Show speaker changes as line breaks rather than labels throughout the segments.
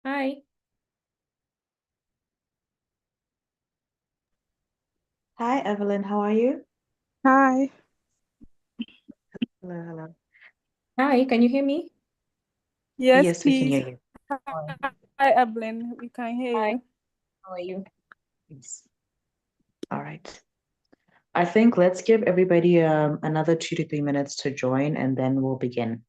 Hi.
Hi, Evelyn. How are you?
Hi.
Hello, hello.
Hi, can you hear me?
Yes,
Yes, we can
please.
hear you.
Hi, Evelyn. We can hear
Hi.
you.
How are you?
Yes. All right. I think let's give everybody another 2 to 3 minutes to join, and then we'll begin.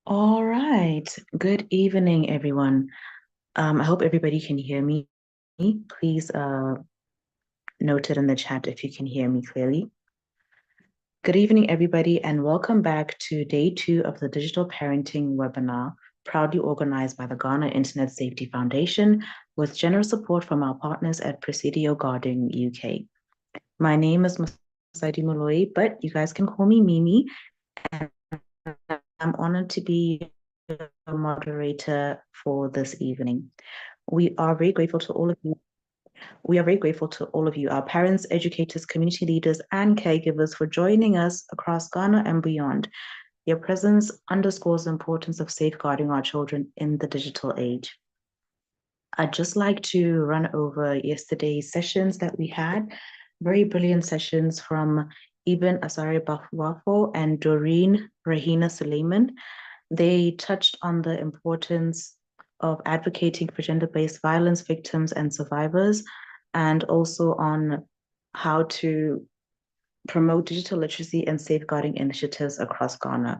All right. Good evening, everyone. I hope everybody can hear me. Please note it in the chat if you can hear me clearly. Good evening, everybody, and welcome back to day 2 of the Digital Parenting webinar, proudly organized by the Ghana Internet Safety Foundation with generous support from our partners at Presidio Guarding UK. My name is Masadi Moloi, but you guys can call me Mimi, and I'm honored to be a moderator for this evening. We are very grateful to all of you. We are very grateful to all of you, our parents, educators, community leaders, and caregivers for joining us across Ghana and beyond. Your presence underscores the importance of safeguarding our children in the digital age. I'd just like to run over yesterday's sessions that we had. Very brilliant sessions from Ibn Asari Bafwafo and Doreen Rahina Suleiman. They touched on the importance of advocating for gender-based violence victims and survivors, and also on how to promote digital literacy and safeguarding initiatives across Ghana.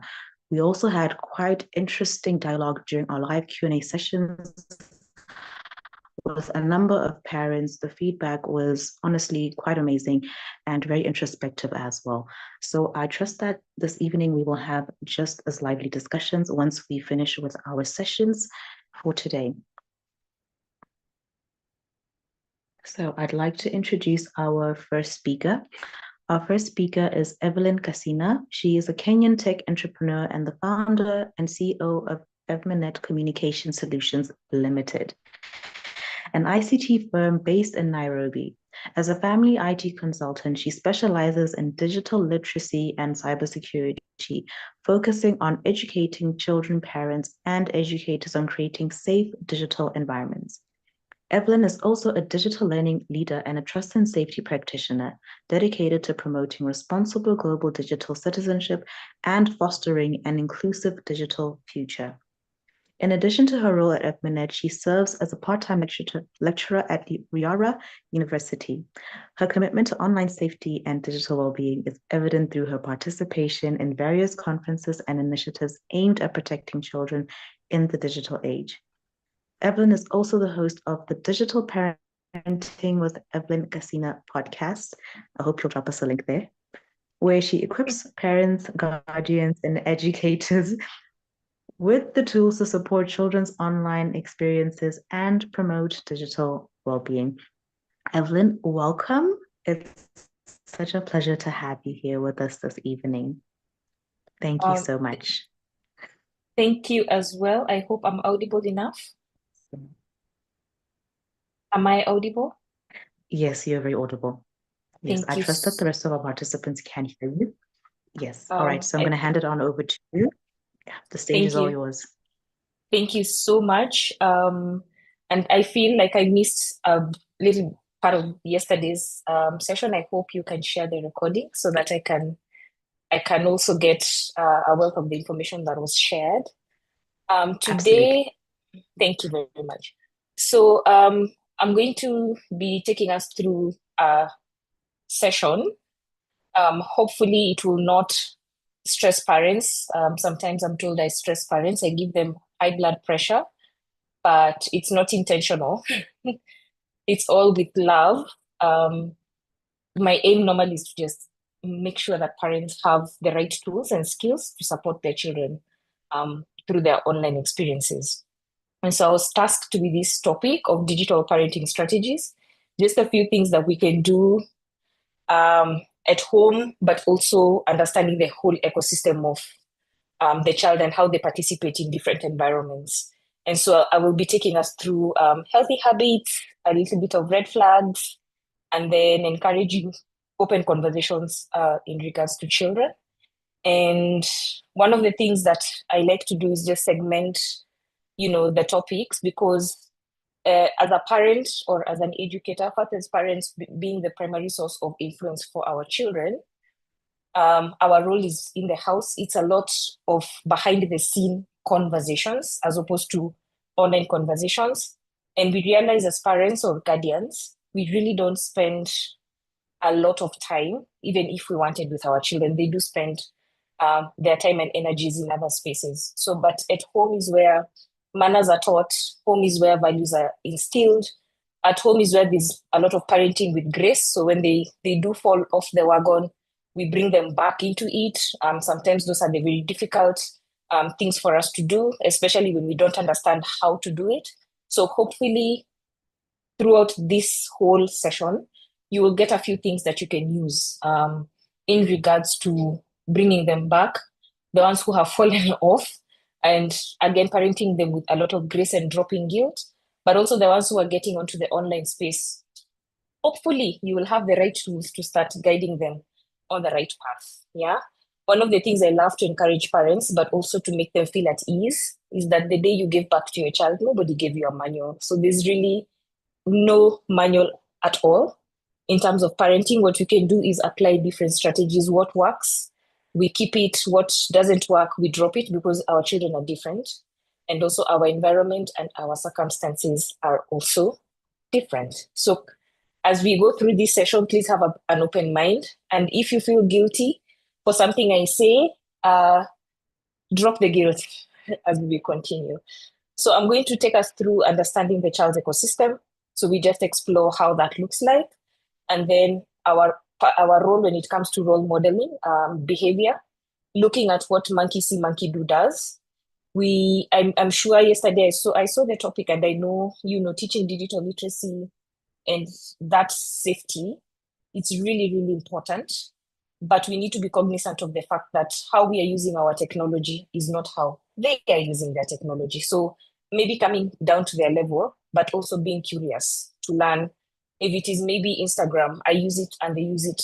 We also had quite interesting dialogue during our live Q&A sessions with a number of parents. The feedback was honestly quite amazing and very introspective as well. So I trust that this evening we will have just as lively discussions once we finish with our sessions for today. So I'd like to introduce our first speaker. Our first speaker is Evelyn Kasina. She is a Kenyan tech entrepreneur and the founder and CEO of Evmanet Communication Solutions Limited, an ICT firm based in Nairobi. As a family IT consultant, she specializes in digital literacy and cybersecurity, focusing on educating children, parents, and educators on creating safe digital environments. Evelyn is also a digital learning leader and a trust and safety practitioner dedicated to promoting responsible global digital citizenship and fostering an inclusive digital future. In addition to her role at Evmanet, she serves as a part-time lecturer at Riara University. Her commitment to online safety and digital well-being is evident through her participation in various conferences and initiatives aimed at protecting children in the digital age. Evelyn is also the host of the Digital Parenting with Evelyn Kasina podcast. I hope you'll drop us a link there, where she equips parents, guardians, and educators with the tools to support children's online experiences and promote digital well-being. Evelyn, welcome. It's such a pleasure to have you here with us this evening. Thank you so much.
Thank you as well. I hope I'm audible enough. Am I audible?
Yes, you're very audible. Yes,
Thank
I
you.
trust that the rest of our participants can hear you. Yes. All right. So I'm going to hand it on over to you. Yeah, the stage is all yours.
Thank you so much. And I feel like I missed a little part of yesterday's session. I hope you can share the recording so that I can also get a wealth of the information that was shared. Today, thank you very much. So I'm going to be taking us through a session. Hopefully it will not stress parents. Sometimes I'm told I stress parents. I give them high blood pressure, but it's not intentional. It's all with love. My aim normally is to just make sure that parents have the right tools and skills to support their children through their online experiences. And so I was tasked with this topic of digital parenting strategies, just a few things that we can do at home, but also understanding the whole ecosystem of the child and how they participate in different environments. And so I will be taking us through healthy habits, a little bit of red flags, and then encouraging open conversations in regards to children. And one of the things that I like to do is just segment, the topics, because as a parent or as an educator, first as parents being the primary source of influence for our children, our role is in the house. It's a lot of behind the scene conversations as opposed to online conversations. And we realize as parents or guardians, we really don't spend a lot of time, even if we wanted, with our children. They do spend their time and energies in other spaces. So, but at home is where manners are taught, home is where values are instilled, at home is where there's a lot of parenting with grace. So when they do fall off the wagon, we bring them back into it. Sometimes those are the very difficult things for us to do, especially when we don't understand how to do it. So hopefully throughout this whole session, you will get a few things that you can use in regards to bringing them back, the ones who have fallen off, and again, parenting them with a lot of grace and dropping guilt, but also the ones who are getting onto the online space. Hopefully, you will have the right tools to start guiding them on the right path. Yeah. One of the things I love to encourage parents, but also to make them feel at ease, is that the day you give back to your child, nobody gave you a manual. So there's really no manual at all. In terms of parenting, what we can do is apply different strategies. What works, we keep it. What doesn't work, we drop it, because our children are different. And also our environment and our circumstances are also different. So as we go through this session, please have an open mind. And if you feel guilty for something I say, drop the guilt as we continue. So I'm going to take us through understanding the child's ecosystem. So we just explore how that looks like. And then our role when it comes to role modeling, behavior, looking at what monkey see, monkey do does. I'm sure yesterday I saw the topic, and I know, teaching digital literacy and that safety, it's really, really important. But we need to be cognizant of the fact that how we are using our technology is not how they are using their technology. So maybe coming down to their level, but also being curious to learn. If it is maybe Instagram, I use it and they use it.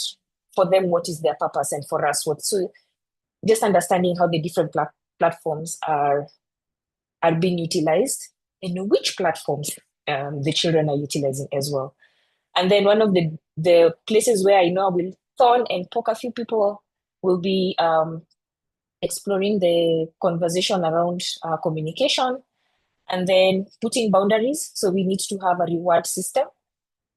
For them, what is their purpose, and for us, what? So just understanding how the different platforms are being utilized, and which platforms the children are utilizing as well. And then one of the places where I know I will thorn and poke a few people will be exploring the conversation around communication, and then putting boundaries. So we need to have a reward system.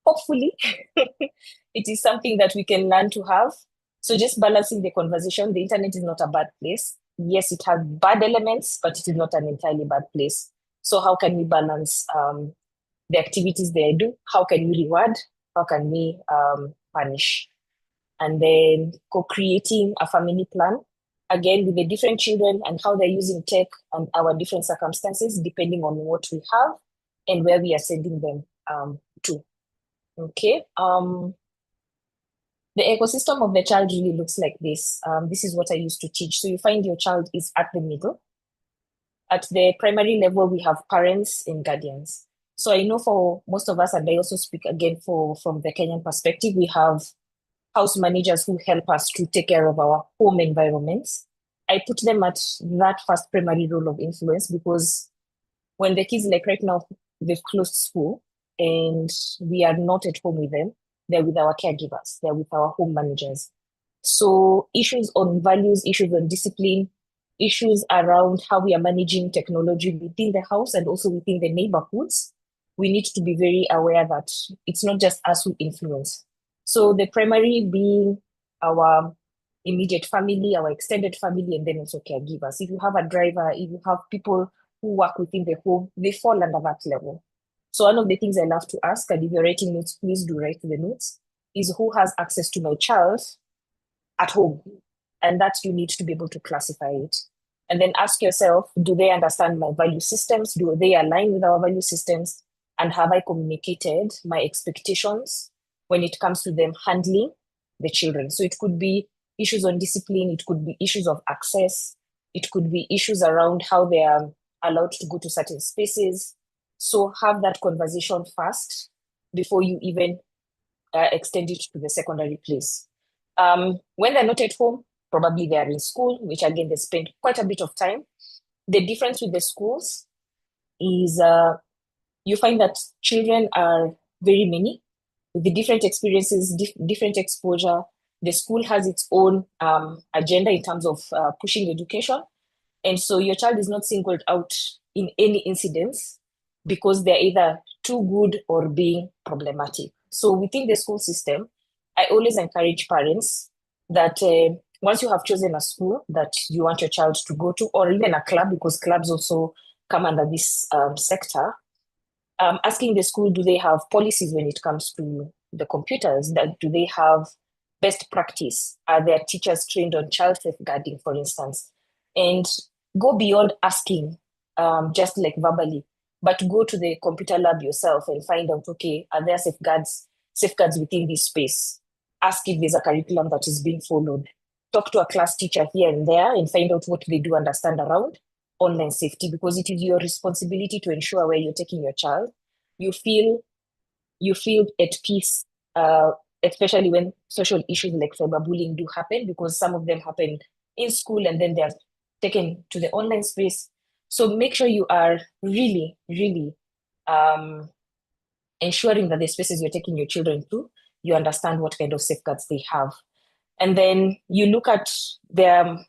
Hopefully, it is something that we can learn to have. So just balancing the conversation. The internet is not a bad place. Yes, it has bad elements, but it is not an entirely bad place. So how can we balance the activities they do? How can we reward? How can we punish? And then co-creating a family plan, again, with the different children and how they're using tech and our different circumstances, depending on what we have and where we are sending them to. Okay. The ecosystem of the child really looks like this. This is what I used to teach. So you find your child is at the middle. At the primary level, we have parents and guardians. So I know for most of us, and I also speak again from the Kenyan perspective, we have house managers who help us to take care of our home environments. I put them at that first primary role of influence, because when the kids, like right now, they've closed school and we are not at home with them, they're with our caregivers, they're with our home managers. So issues on values, issues on discipline, issues around how we are managing technology within the house and also within the neighborhoods, we need to be very aware that it's not just us who influence. So the primary being our immediate family, our extended family, and then also caregivers. If you have a driver, if you have people who work within the home, they fall under that level. So one of the things I love to ask, and if you're writing notes, please do write the notes, is who has access to my child at home? And that you need to be able to classify it. And then ask yourself, do they understand my value systems? Do they align with our value systems? And have I communicated my expectations when it comes to them handling the children? So it could be issues on discipline, it could be issues of access, it could be issues around how they are allowed to go to certain spaces. So have that conversation first before you even extend it to the secondary place. When they're not at home, probably they are in school, which again, they spend quite a bit of time. The difference with the schools is you find that children are very many with the different experiences, different exposure. The school has its own agenda in terms of pushing education. And so your child is not singled out in any incidents because they're either too good or being problematic. So within the school system, I always encourage parents that once you have chosen a school that you want your child to go to, or even a club, because clubs also come under this sector, asking the school, do they have policies when it comes to the computers? That do they have best practice? Are their teachers trained on child safeguarding, for instance? And go beyond asking, just like verbally, but go to the computer lab yourself and find out, okay, are there safeguards within this space? Ask if there's a curriculum that is being followed. Talk to a class teacher here and there and find out what they do understand around online safety, because it is your responsibility to ensure where you're taking your child you feel at peace, especially when social issues like cyberbullying do happen, because some of them happen in school and then they're taken to the online space. So make sure you are really, really ensuring that the spaces you're taking your children to, you understand what kind of safeguards they have. And then you look at the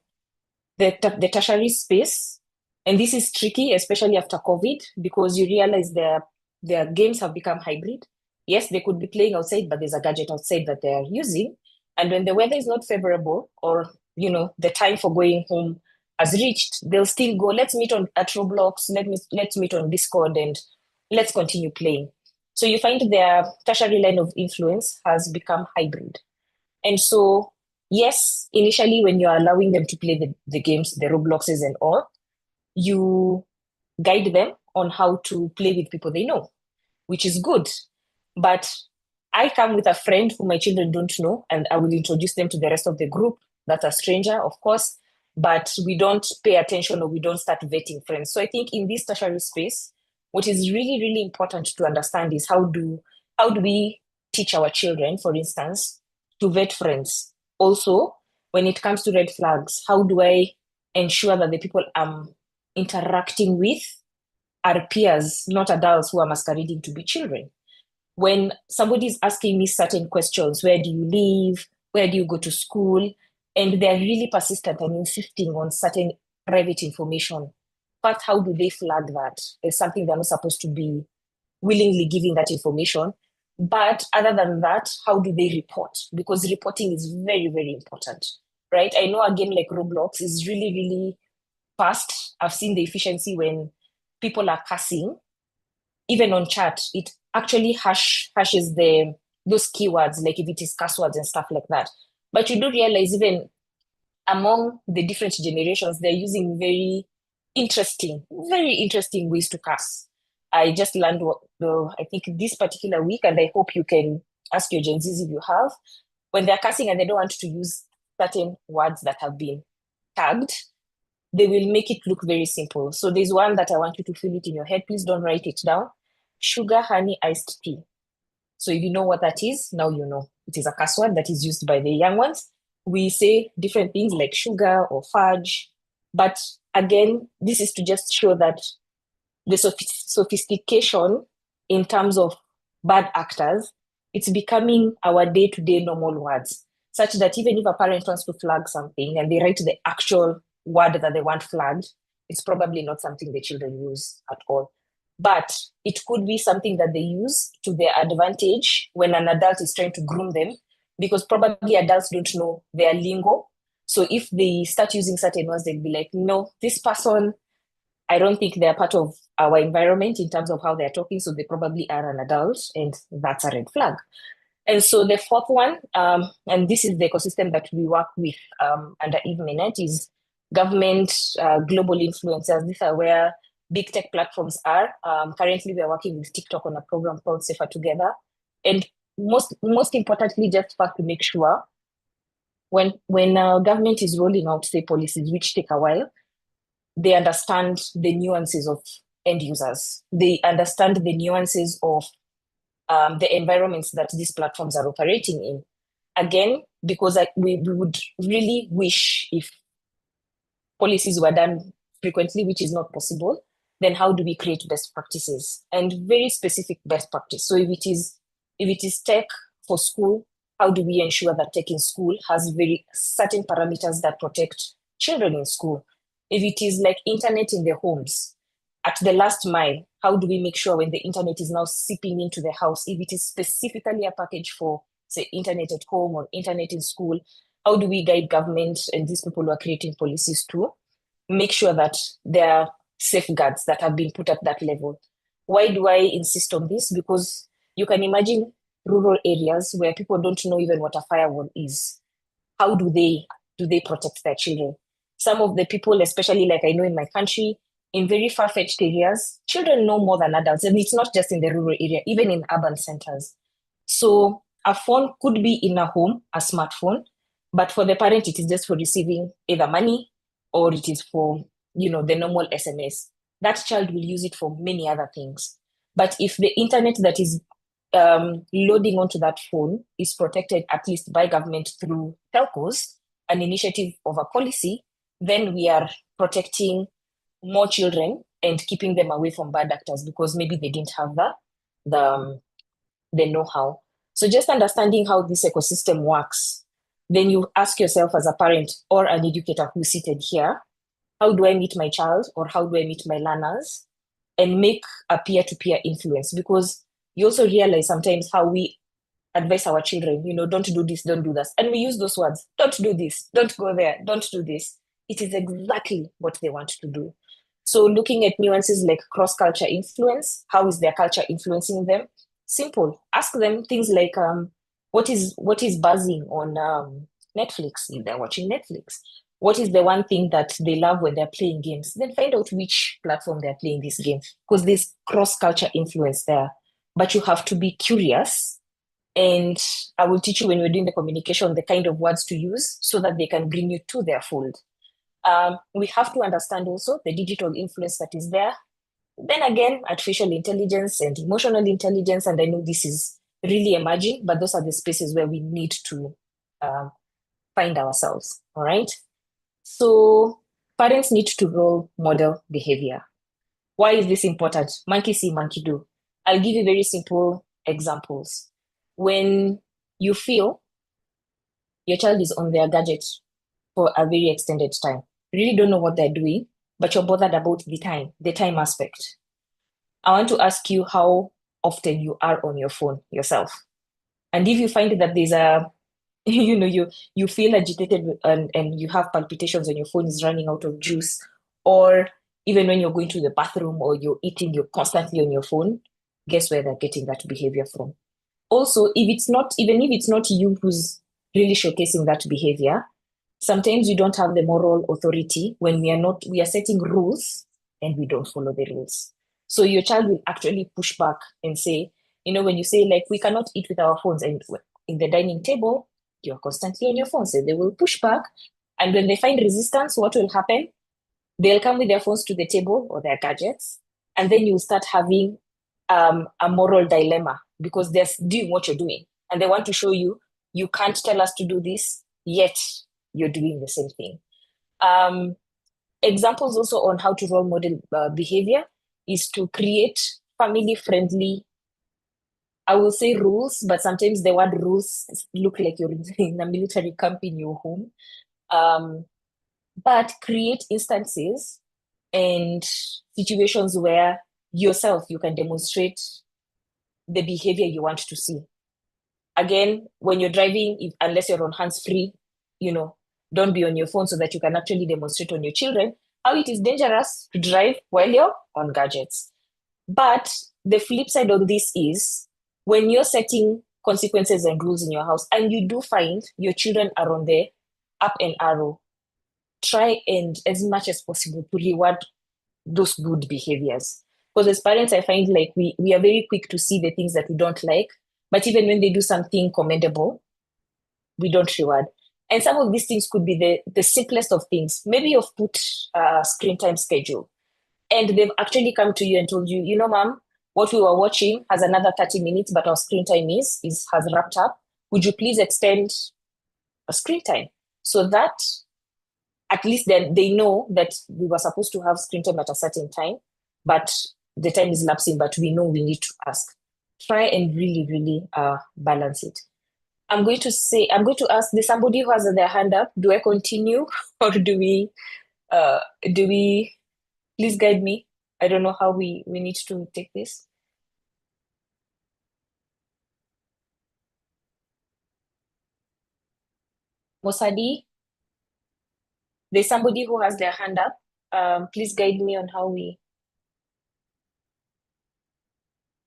tertiary space. And this is tricky, especially after COVID, because you realize their games have become hybrid. Yes, they could be playing outside, but there's a gadget outside that they're using. And when the weather is not favorable, or the time for going home has reached, they'll still go, let's meet at Roblox, let's meet on Discord, and let's continue playing. So you find their tertiary line of influence has become hybrid. And so, yes, initially when you're allowing them to play the games, the Robloxes and all, you guide them on how to play with people they know, which is good. But I come with a friend who my children don't know, and I will introduce them to the rest of the group. That's a stranger, of course, but we don't pay attention, or we don't start vetting friends. So I think in this tertiary space, what is really, really important to understand is how do we teach our children, for instance, to vet friends? Also, when it comes to red flags, how do I ensure that the people I'm interacting with are peers, not adults who are masquerading to be children? When somebody is asking me certain questions, where do you live? Where do you go to school? And they're really persistent and insisting on certain private information. But how do they flag that? It's something they're not supposed to be willingly giving that information. But other than that, how do they report? Because reporting is very, very important, right? I know a game like Roblox is really, really fast. I've seen the efficiency when people are cussing, even on chat, it actually hashes those keywords, like if it is cuss words and stuff like that. But you do realize even among the different generations, they're using very interesting ways to cuss. I just learned I think this particular week, and I hope you can ask your Gen Zs if you have, when they're cussing and they don't want to use certain words that have been tagged, they will make it look very simple. So there's one that I want you to feel it in your head. Please don't write it down. Sugar, honey, iced tea. So if you know what that is, now you know. It is a cuss word that is used by the young ones. We say different things like sugar or fudge. But again, this is to just show that the sophistication in terms of bad actors, it's becoming our day-to-day normal words, such that even if a parent wants to flag something and they write the actual word that they want flagged, it's probably not something the children use at all. But it could be something that they use to their advantage when an adult is trying to groom them, because probably adults don't know their lingo. So if they start using certain words, they'll be like, no, this person, I don't think they're part of our environment in terms of how they're talking. So they probably are an adult, and that's a red flag. And so the fourth one, and this is the ecosystem that we work with under Eve Minute, is government, global influencers. These are where big tech platforms are. Currently, we are working with TikTok on a program called Safer Together. And most importantly, just for to make sure when government is rolling out, say, policies, which take a while, they understand the nuances of end users. They understand the nuances of the environments that these platforms are operating in. Again, because we would really wish if policies were done frequently, which is not possible, then how do we create best practices and very specific best practice? So if it is tech for school, how do we ensure that tech in school has very certain parameters that protect children in school? If it is like internet in the homes, at the last mile, how do we make sure when the internet is now seeping into the house, if it is specifically a package for, say, internet at home or internet in school, how do we guide government and these people who are creating policies to make sure that there are safeguards that have been put at that level? Why do I insist on this? Because you can imagine rural areas where people don't know even what a firewall is. How do they protect their children? Some of the people, especially like I know in my country, in very far-fetched areas, children know more than adults. And it's not just in the rural area, even in urban centers. So a phone could be in a home, a smartphone, but for the parent, it is just for receiving either money or it is for, the normal SMS. That child will use it for many other things. But if the internet that is loading onto that phone is protected at least by government through telcos, an initiative of a policy, then we are protecting more children and keeping them away from bad actors because maybe they didn't have the know-how. So just understanding how this ecosystem works, then you ask yourself as a parent or an educator who's seated here, how do I meet my child or how do I meet my learners and make a peer-to-peer influence? Because you also realize sometimes how we advise our children, don't do this, don't do that. And we use those words, don't do this, don't go there, don't do this. It is exactly what they want to do. So looking at nuances like cross-culture influence, how is their culture influencing them? Simple. Ask them things like, what is buzzing on Netflix if they're watching Netflix? What is the one thing that they love when they're playing games? Then find out which platform they're playing this game because there's cross-culture influence there. But you have to be curious. And I will teach you when we're doing the communication, the kind of words to use so that they can bring you to their fold. We have to understand also the digital influence that is there. Then again, artificial intelligence and emotional intelligence. And I know this is really emerging, but those are the spaces where we need to find ourselves. All right. So parents need to role model behavior. Why is this important? Monkey see, monkey do. I'll give you very simple examples. When you feel your child is on their gadget for a very extended time, you really don't know what they're doing, but you're bothered about the time aspect. I want to ask you how often you are on your phone yourself. And if you find that there's a, you feel agitated and you have palpitations and your phone is running out of juice, or even when you're going to the bathroom or you're eating, you're constantly on your phone, guess where they're getting that behavior from? Also, even if it's not you who's really showcasing that behavior, sometimes we don't have the moral authority when we are setting rules and we don't follow the rules. So your child will actually push back and say, when you say like, we cannot eat with our phones and in the dining table, you're constantly on your phone. So they will push back. And when they find resistance, what will happen? They'll come with their phones to the table or their gadgets. And then you'll start having a moral dilemma because they're doing what you're doing. And they want to show you, you can't tell us to do this, yet you're doing the same thing. Examples also on how to role model behavior is to create family-friendly, I will say rules, but sometimes the word rules look like you're in a military camp in your home. But create instances and situations where yourself, you can demonstrate the behavior you want to see. Again, when you're driving, unless you're on hands-free, don't be on your phone so that you can actually demonstrate on your children how it is dangerous to drive while you're on gadgets. But the flip side on this is when you're setting consequences and rules in your house and you do find your children are on the up and arrow, try and as much as possible to reward those good behaviors. Because as parents, I find like we are very quick to see the things that we don't like, but even when they do something commendable, we don't reward. And some of these things could be the simplest of things. Maybe you've put a screen time schedule and they've actually come to you and told you, mom, what we were watching has another 30 minutes, but our screen time has wrapped up. Would you please extend a screen time? So that at least then they know that we were supposed to have screen time at a certain time, but the time is lapsing, but we know we need to ask. Try and really, really balance it. I'm going to ask, there's somebody who has their hand up. Do I continue or do we please guide me? I don't know how we need to take this. Mosadi, there's somebody who has their hand up. Please guide me on how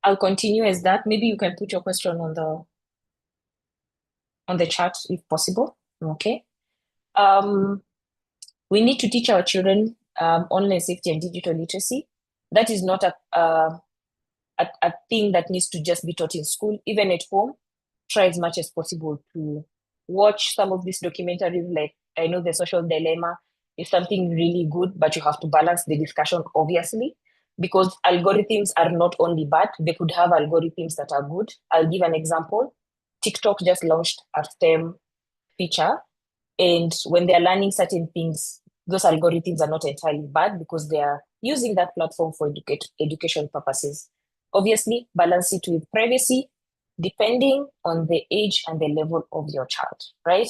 I'll continue as that. Maybe you can put your question on the chat if possible. Okay. We need to teach our children online safety and digital literacy. That is not a thing that needs to just be taught in school. Even at home, try as much as possible to watch some of these documentaries. Like, I know The Social Dilemma is something really good, but you have to balance the discussion, obviously, because algorithms are not only bad, they could have algorithms that are good. I'll give an example. TikTok just launched a STEM feature, and when they're learning certain things, those algorithms are not entirely bad because they are using that platform for education purposes. Obviously, balance it with privacy, depending on the age and the level of your child, right?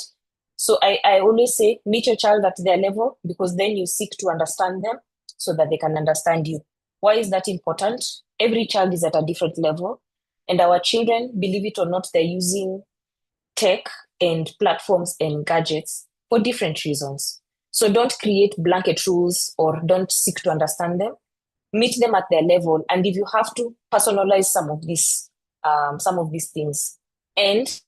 So I always say, meet your child at their level, because then you seek to understand them so that they can understand you. Why is that important? Every child is at a different level, and our children, believe it or not, they're using tech and platforms and gadgets for different reasons. So don't create blanket rules or don't seek to understand them. Meet them at their level, and if you have to, personalize some of these things. And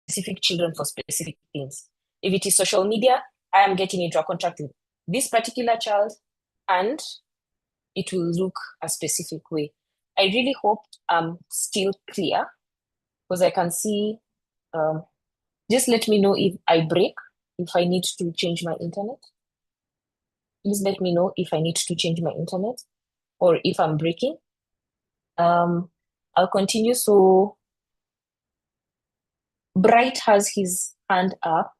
specific children for specific things. If it is social media, I am getting into a contract with this particular child, and it will look a specific way. I really hope I'm still clear, because I can see, just let me know if I break, if I need to change my internet. Please let me know if I need to change my internet or if I'm breaking. I'll continue. So Bright has his hand up.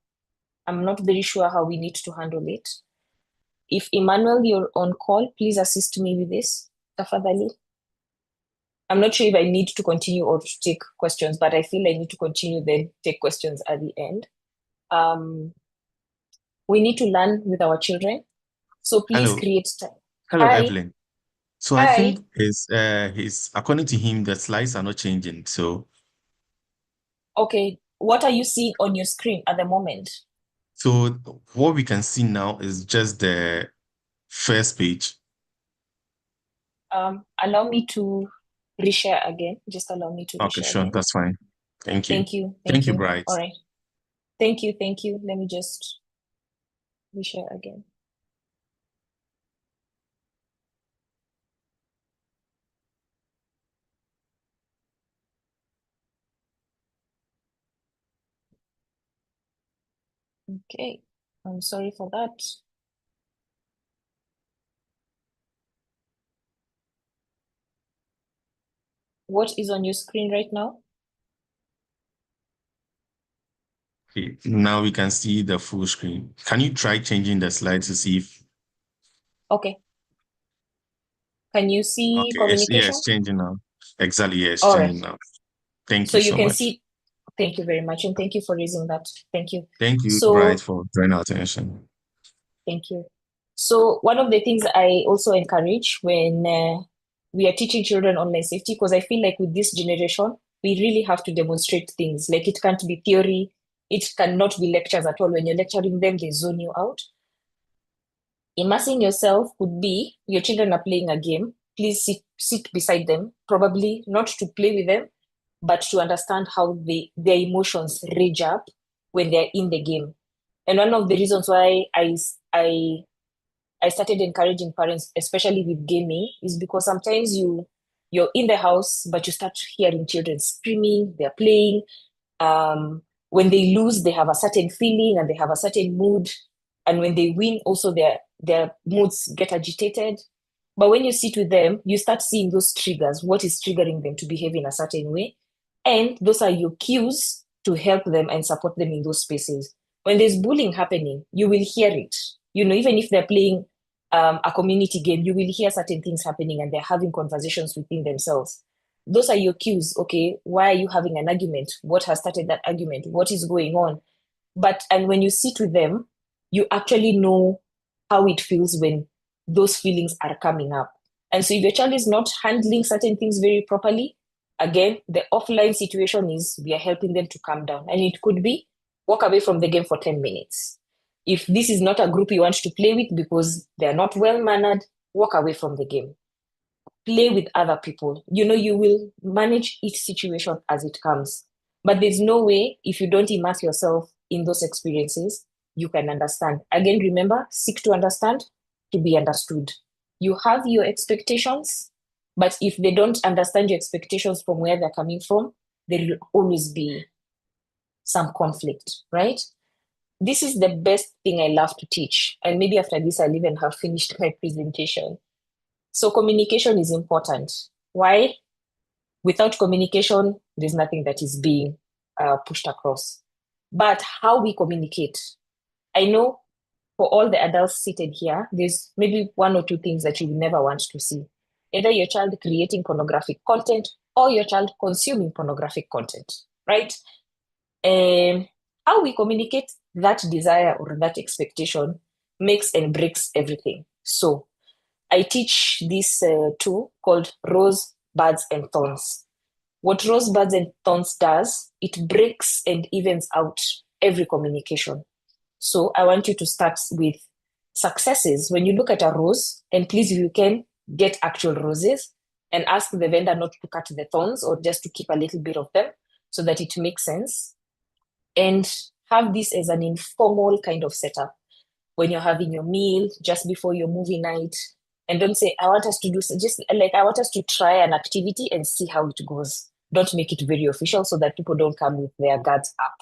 I'm not very sure how we need to handle it. If Emmanuel, you're on call, please assist me with this, tafadhali. I'm not sure if I need to continue or to take questions, but I feel I need to continue, then take questions at the end. We need to learn with our children. So please
Hello.
create time.
Hello,
Hi.
Evelyn. So I
Hi.
think his according to him, the slides are not changing. So
Okay. What are you seeing on your screen at the moment?
so what we can see now is just the first page.
Allow me to reshare again. Just allow me to
Okay,
reshare
sure,
again.
that's fine. Thank you.
Thank you.
Thank you,
you.
Bright.
All right. Thank you. Thank you. Let me just reshare again. Okay. I'm sorry for that. What is on your screen right now?
Okay, now we can see the full screen. Can you try changing the slide to see if
Okay. Can you see
okay,
communication?
it's changing now. Exactly, yes,
All
changing
right.
now. Thank
So
you
you
so
can
much.
see. Thank you very much. And thank you for raising that. Thank you.
Thank you,
So
Bright, for drawing our attention.
thank you. So one of the things I also encourage when we are teaching children online safety, because I feel like with this generation, we really have to demonstrate things. Like, it can't be theory, it cannot be lectures at all. When you're lecturing them, they zone you out. Immersing yourself could be your children are playing a game. Please sit beside them, probably not to play with them, but to understand how their emotions rage up when they're in the game. And one of the reasons why I started encouraging parents, especially with gaming, is because sometimes you're in the house, but you start hearing children screaming, they're playing. When they lose, they have a certain feeling and they have a certain mood. And when they win, also their moods get agitated. But when you sit with them, you start seeing those triggers, what is triggering them to behave in a certain way. And those are your cues to help them and support them in those spaces. When there's bullying happening, you will hear it. Even if they're playing a community game, you will hear certain things happening and they're having conversations within themselves. Those are your cues. Okay, why are you having an argument? What has started that argument? What is going on? And when you sit with them, you actually know how it feels when those feelings are coming up. And so if your child is not handling certain things very properly, Again, the offline situation is we are helping them to calm down. And it could be walk away from the game for 10 minutes. If this is not a group you want to play with because they are not well mannered, walk away from the game. Play with other people. You will manage each situation as it comes. But there's no way, if you don't immerse yourself in those experiences, you can understand. Again, remember, seek to understand, to be understood. You have your expectations, but if they don't understand your expectations from where they're coming from, there will always be some conflict, right? This is the best thing I love to teach. And maybe after this, I'll even have finished my presentation. So communication is important. Why? Without communication, there's nothing that is being pushed across. But how we communicate, I know for all the adults seated here, there's maybe one or two things that you will never want to see. Either your child creating pornographic content or your child consuming pornographic content, right? How we communicate that desire or that expectation makes and breaks everything. So I teach this tool called Rose, Buds, and Thorns. What Rose, Buds, and Thorns does, it breaks and evens out every communication. So I want you to start with successes. When you look at a rose, and please, if you can, get actual roses and ask the vendor not to cut the thorns or just to keep a little bit of them so that it makes sense. And have this as an informal kind of setup when you're having your meal, just before your movie night. And don't say, I want us to do, just like, I want us to try an activity and see how it goes. Don't make it very official so that people don't come with their guards up.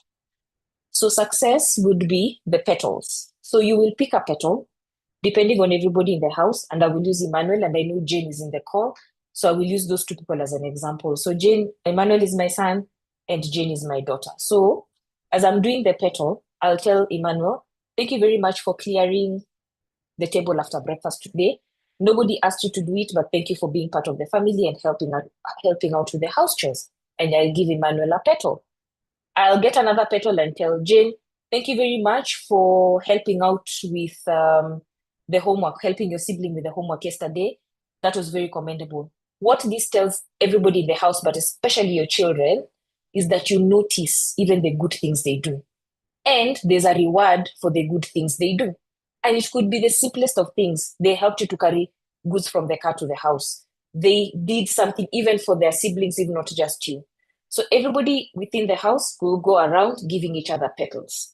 So success would be the petals. So you will pick a petal, depending on everybody in the house, and I will use Emmanuel, and I know Jane is in the call, so I will use those two people as an example. So Emmanuel is my son, and Jane is my daughter. So as I'm doing the petal, I'll tell Emmanuel, thank you very much for clearing the table after breakfast today. Nobody asked you to do it, but thank you for being part of the family and helping out with the house chores. And I'll give Emmanuel a petal. I'll get another petal and tell Jane, thank you very much for helping out with the homework, helping your sibling with the homework yesterday. That was very commendable. What this tells everybody in the house, but especially your children, is that you notice even the good things they do. And there's a reward for the good things they do. And it could be the simplest of things. They helped you to carry goods from the car to the house. They did something even for their siblings, if not just you. So everybody within the house will go around giving each other petals.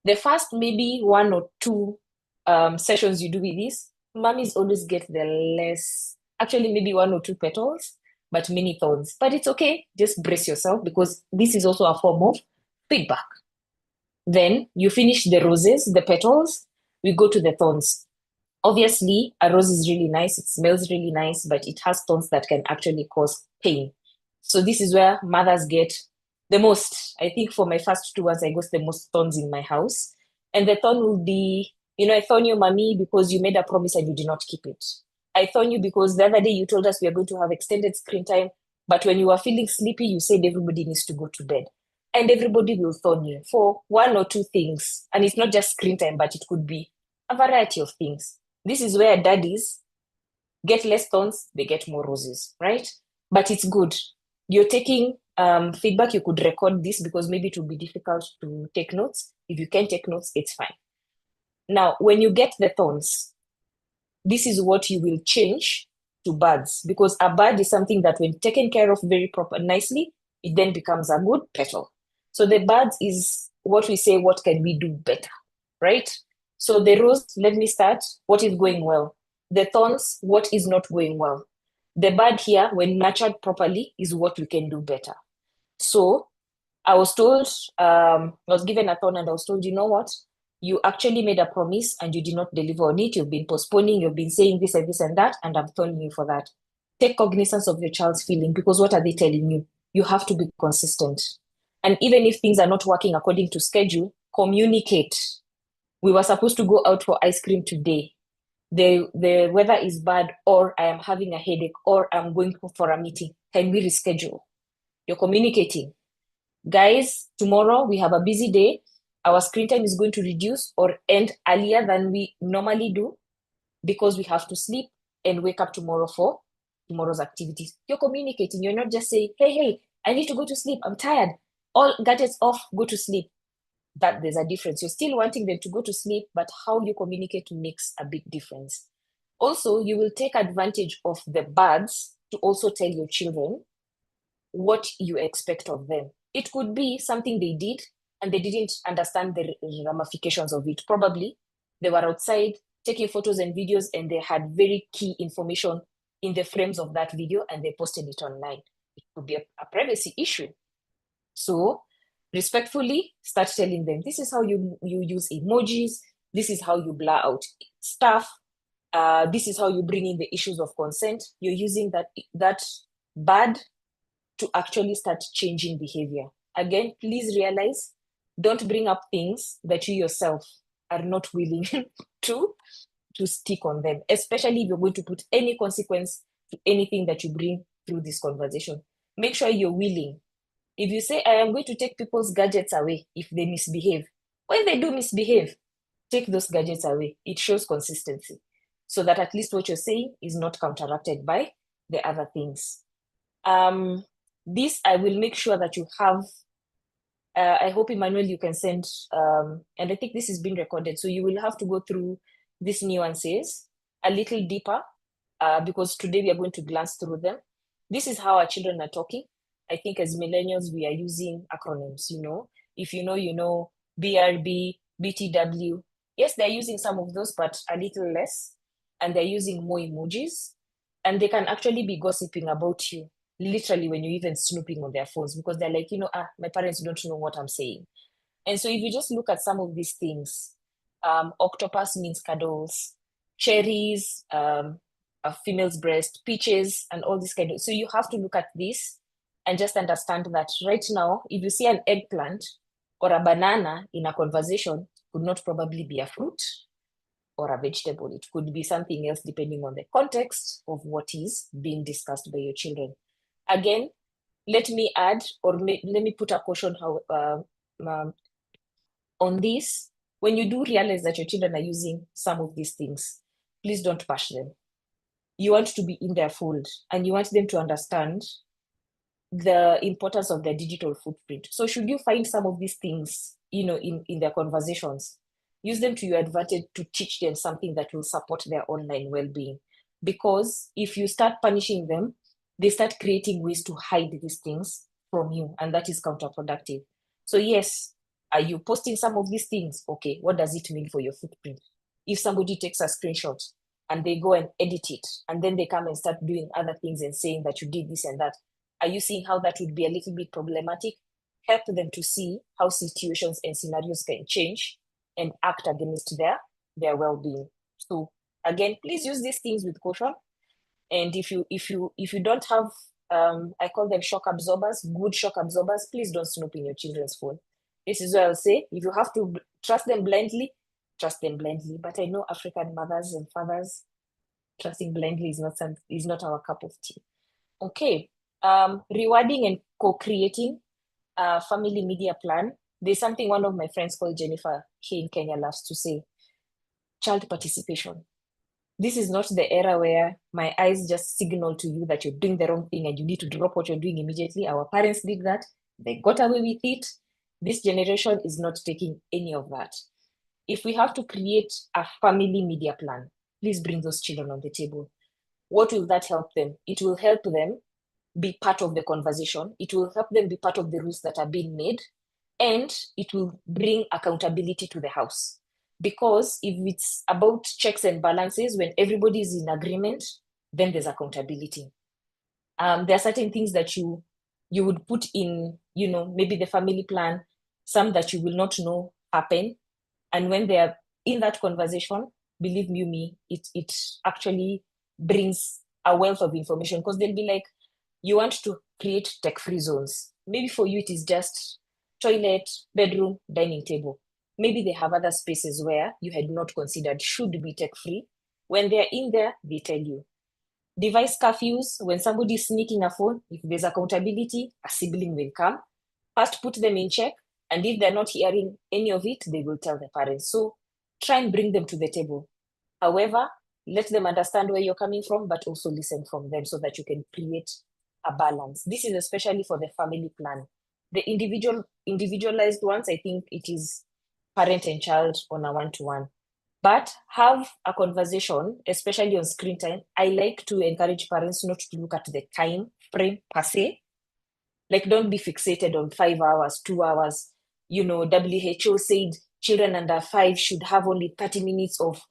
The first maybe 1 or 2 sessions you do with this, mummies always get the less, actually maybe 1 or 2 petals, but many thorns. But it's okay, just brace yourself because this is also a form of feedback. Then you finish the roses, the petals, we go to the thorns. Obviously, a rose is really nice, it smells really nice, but it has thorns that can actually cause pain. So this is where mothers get the most. I think for my first 2 ones, I got the most thorns in my house. And the thorn will be, I thorn you, mommy, because you made a promise and you did not keep it. I thorn you because the other day you told us we are going to have extended screen time, but when you were feeling sleepy, you said everybody needs to go to bed. And everybody will thorn you for 1 or 2 things. And it's not just screen time, but it could be a variety of things. This is where daddies get less thorns, they get more roses, right? But it's good. You're taking feedback, you could record this because maybe it will be difficult to take notes. If you can take notes, it's fine. Now, when you get the thorns, this is what you will change to buds, because a bud is something that when taken care of very proper, nicely, it then becomes a good petal. So the buds is what we say, what can we do better, right? So the rose, let me start, what is going well? The thorns, what is not going well? The bud here, when nurtured properly, is what we can do better. So I was told, I was given a thorn and I was told, you know what? You actually made a promise and you did not deliver on it. You've been postponing, you've been saying this and this and that, and I'm thorning you for that. Take cognizance of your child's feeling, because what are they telling you? You have to be consistent. And even if things are not working according to schedule, communicate. We were supposed to go out for ice cream today. The weather is bad, or I am having a headache, or I'm going for a meeting. Can we reschedule? You're communicating. Guys, tomorrow we have a busy day. Our screen time is going to reduce or end earlier than we normally do because we have to sleep and wake up tomorrow for tomorrow's activities. You're communicating. You're not just saying, hey, I need to go to sleep. I'm tired. All gadgets off, go to sleep. That there's a difference. You're still wanting them to go to sleep, but how you communicate makes a big difference. Also, you will take advantage of the birds to also tell your children what you expect of them. It could be something they did and they didn't understand the ramifications of it. Probably they were outside taking photos and videos and they had very key information in the frames of that video and they posted it online. It could be a privacy issue. So respectfully start telling them, this is how you use emojis, this is how you blur out stuff, this is how you bring in the issues of consent. You're using that bad to actually start changing behavior. Again, please realize, don't bring up things that you yourself are not willing to stick on them, especially if you're going to put any consequence to anything that you bring through this conversation. Make sure you're willing. If you say, I am going to take people's gadgets away if they misbehave, when they do misbehave, take those gadgets away. It shows consistency so that at least what you're saying is not counteracted by the other things. This I will make sure that you have. I hope, Emmanuel, you can send, and I think this is being recorded, so you will have to go through these nuances a little deeper because today we are going to glance through them. This is how our children are talking. I think as millennials, we are using acronyms, If you know, BRB, BTW. Yes, they're using some of those, but a little less. And they're using more emojis. And they can actually be gossiping about you, literally, when you're even snooping on their phones, because they're like, my parents don't know what I'm saying. And so if you just look at some of these things, octopus means cuddles, cherries, a female's breast, peaches, and all this kind of. So you have to look at this and just understand that right now, if you see an eggplant or a banana in a conversation, could not probably be a fruit or a vegetable. It could be something else depending on the context of what is being discussed by your children. Again, let me add, or let me put a caution on this. When you do realize that your children are using some of these things, please don't bash them. You want to be in their fold and you want them to understand the importance of their digital footprint. So should you find some of these things, in their conversations, use them to your advantage to teach them something that will support their online well-being. Because if you start punishing them, they start creating ways to hide these things from you, and that is counterproductive. So yes, are you posting some of these things? Okay, what does it mean for your footprint? If somebody takes a screenshot and they go and edit it, and then they come and start doing other things and saying that you did this and that, are you seeing how that would be a little bit problematic? Help them to see how situations and scenarios can change and act against their well-being. So again, please use these things with caution. And if you don't have, I call them shock absorbers, good shock absorbers, please don't snoop in your children's phone. This is where I'll say, if you have to trust them blindly, trust them blindly. But I know African mothers and fathers, trusting blindly is not our cup of tea. Okay, rewarding and co-creating a family media plan. There's something one of my friends called Jennifer here in Kenya loves to say, child participation. This is not the era where my eyes just signal to you that you're doing the wrong thing and you need to drop what you're doing immediately. Our parents did that. They got away with it. This generation is not taking any of that. If we have to create a family media plan, please bring those children on the table. What will that help them? It will help them be part of the conversation. It will help them be part of the rules that are being made. And it will bring accountability to the house. Because if it's about checks and balances, when everybody is in agreement, then there's accountability. There are certain things that you would put in, maybe the family plan, some that you will not know happen. And when they are in that conversation, believe you me, it actually brings a wealth of information, because they'll be like, you want to create tech-free zones. Maybe for you, it is just toilet, bedroom, dining table. Maybe they have other spaces where you had not considered should be tech-free. When they're in there, they tell you. Device curfews, when somebody is sneaking a phone, if there's accountability, a sibling will come. First, put them in check. And if they're not hearing any of it, they will tell the parents. So try and bring them to the table. However, let them understand where you're coming from, but also listen from them so that you can create a balance. This is especially for the family plan. The individualized ones, I think it is parent and child on a one-to-one. But have a conversation, especially on screen time. I like to encourage parents not to look at the time frame per se. Like, don't be fixated on 5 hours, 2 hours. You know, WHO said children under 5 should have only 30 minutes of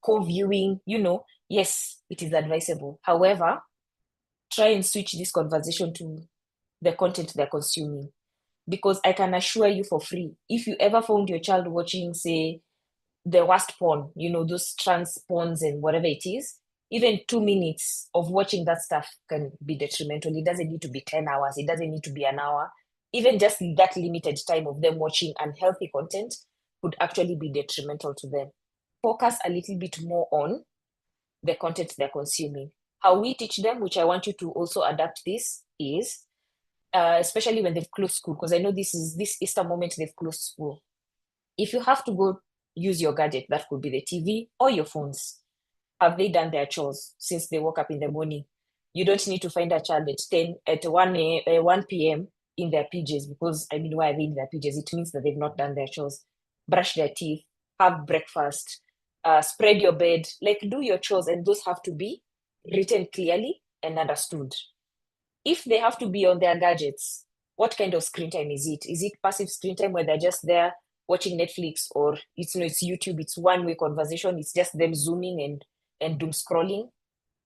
co-viewing. You know, yes, it is advisable. However, try and switch this conversation to the content they're consuming. Because I can assure you for free, if you ever found your child watching, say, the worst porn, you know, those trans porns and whatever it is, even 2 minutes of watching that stuff can be detrimental. It doesn't need to be 10 hours. It doesn't need to be an hour. Even just that limited time of them watching unhealthy content could actually be detrimental to them. Focus a little bit more on the content they're consuming. How we teach them, which I want you to also adapt this, is especially when they've closed school, because I know this Easter moment they've closed school. If you have to go use your gadget, that could be the TV or your phones. Have they done their chores since they woke up in the morning? You don't need to find a child at 1 p.m. in their PJs, because I mean, why are they in their PJs? It means that they've not done their chores. Brush their teeth, have breakfast, spread your bed, like do your chores, and those have to be written clearly and understood. If they have to be on their gadgets, what kind of screen time is it? Is it passive screen time where they're just there watching Netflix, or it's YouTube, it's one-way conversation, it's just them zooming and doom scrolling?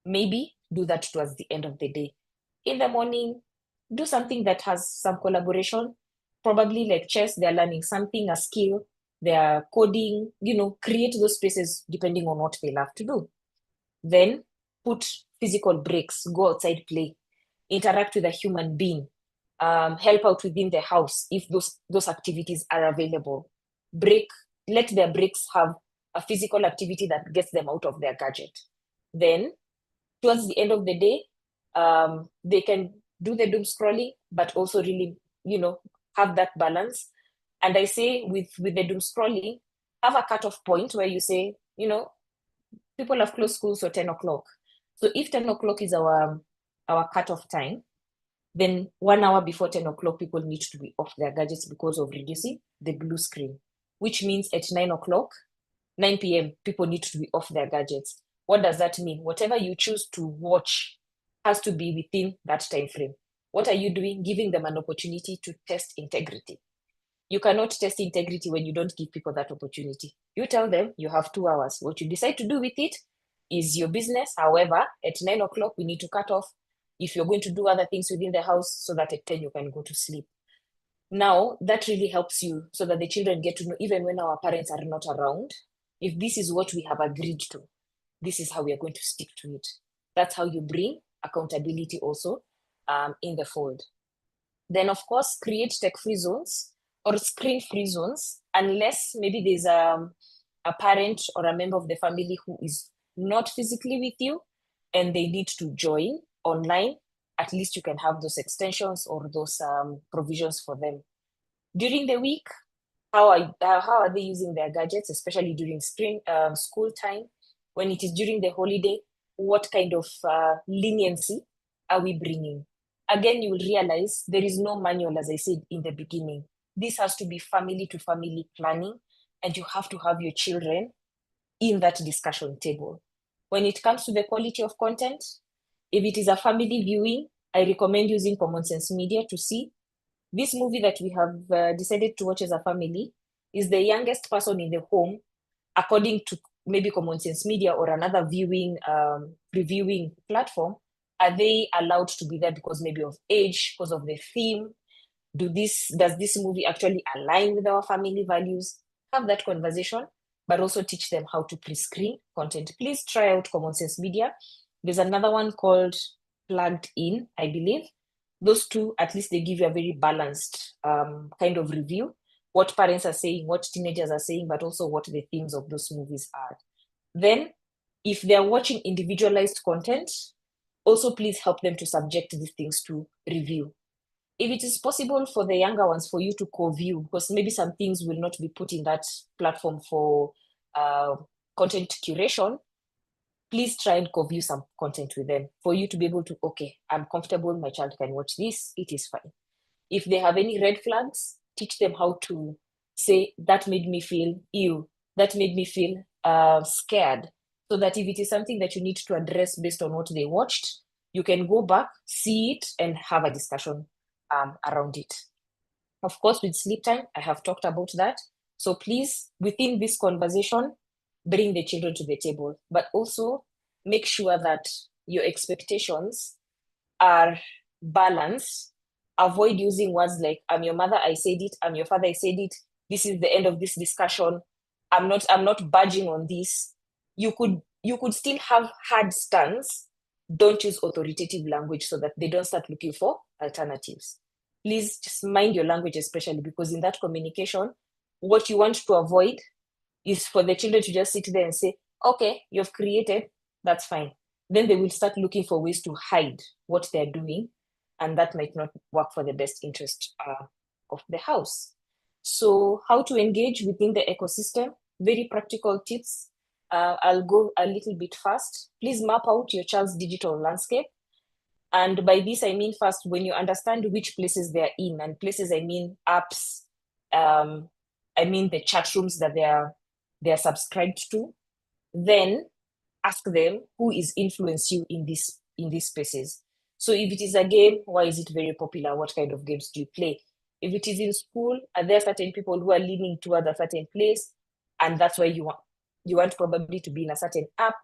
Maybe do that towards the end of the day. In the morning, do something that has some collaboration, probably like chess, they're learning something, a skill, they're coding, you know, create those spaces depending on what they love to do. Then put physical breaks, go outside, play, interact with a human being, help out within the house if those activities are available. Let their breaks have a physical activity that gets them out of their gadget. Then towards the end of the day, they can do the doom scrolling, but also really, you know, have that balance. And I say with the doom scrolling, have a cutoff point where you say, you know, people have closed school, so 10 o'clock. So if 10 o'clock is our cutoff time, then 1 hour before 10 o'clock, people need to be off their gadgets because of reducing the blue screen, which means at 9 p.m., people need to be off their gadgets. What does that mean? Whatever you choose to watch has to be within that time frame. What are you doing? Giving them an opportunity to test integrity. You cannot test integrity when you don't give people that opportunity. You tell them you have 2 hours. What you decide to do with it is your business. However, at 9 o'clock, we need to cut off if you're going to do other things within the house, so that at 10 you can go to sleep. Now, that really helps you so that the children get to know, even when our parents are not around, if this is what we have agreed to, this is how we are going to stick to it. That's how you bring accountability also in the fold. Then, of course, create tech-free zones or screen-free zones, unless maybe there's a parent or a member of the family who is not physically with you and they need to join online. At least you can have those extensions or those provisions for them. During the week, how are they using their gadgets, especially during school time? When it is during the holiday, what kind of leniency are we bringing? Again, you will realize there is no manual, as I said in the beginning. This has to be family-to-family planning, and you have to have your children in that discussion table. When it comes to the quality of content, if it is a family viewing, I recommend using Common Sense Media to see this movie that we have decided to watch as a family. Is the youngest person in the home, according to maybe Common Sense Media or another reviewing platform, are they allowed to be there because maybe of age, because of the theme? Does this movie actually align with our family values? Have that conversation, but also teach them how to pre-screen content. Please try out Common Sense Media. There's another one called Plugged In, I believe. Those two, at least they give you a very balanced kind of review, what parents are saying, what teenagers are saying, but also what the themes of those movies are. Then, if they're watching individualized content, also please help them to subject these things to review. If it is possible for the younger ones for you to co-view, because maybe some things will not be put in that platform for content curation, please try and co-view some content with them for you to be able to, okay, I'm comfortable, my child can watch this, it is fine. If they have any red flags, teach them how to say, that made me feel ill, that made me feel scared. So that if it is something that you need to address based on what they watched, you can go back, see it, and have a discussion around it. Of course, with sleep time, I have talked about that. So please, within this conversation, bring the children to the table, but also make sure that your expectations are balanced. Avoid using words like, I'm your mother, I said it, I'm your father, I said it, this is the end of this discussion, I'm not budging on this. You could still have hard stance. Don't use authoritative language so that they don't start looking for alternatives. Please just mind your language, especially because in that communication, what you want to avoid is for the children to just sit there and say, okay, you've created, that's fine. Then they will start looking for ways to hide what they're doing, and that might not work for the best interest of the house. So how to engage within the ecosystem, very practical tips. I'll go a little bit fast. Please map out your child's digital landscape. And by this, I mean first, when you understand which places they're in, and places, I mean apps, I mean the chat rooms that they're subscribed to, then ask them who is influence you in these spaces. So if it is a game, why is it very popular? What kind of games do you play? If it is in school, are there certain people who are leaning toward a certain place, and that's why you want probably to be in a certain app?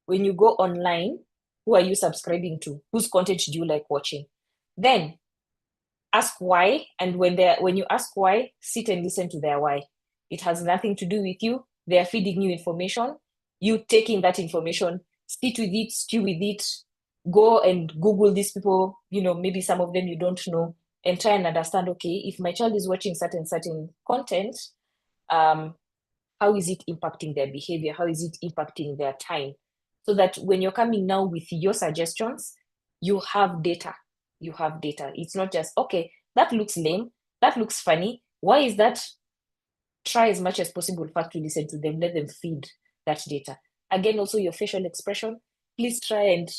When you go online, who are you subscribing to? Whose content do you like watching? Then ask why, and when you ask why, sit and listen to their why. It has nothing to do with you. They are feeding you information. You taking that information, sit with it, stew with it, go and Google these people, maybe some of them you don't know, and try and understand, okay, if my child is watching certain content, how is it impacting their behavior? How is it impacting their time? So that when you're coming now with your suggestions, you have data. You have data. It's not just, okay, that looks lame, that looks funny. Why is that? Try as much as possible first to listen to them, let them feed that data. Again, also your facial expression, please try and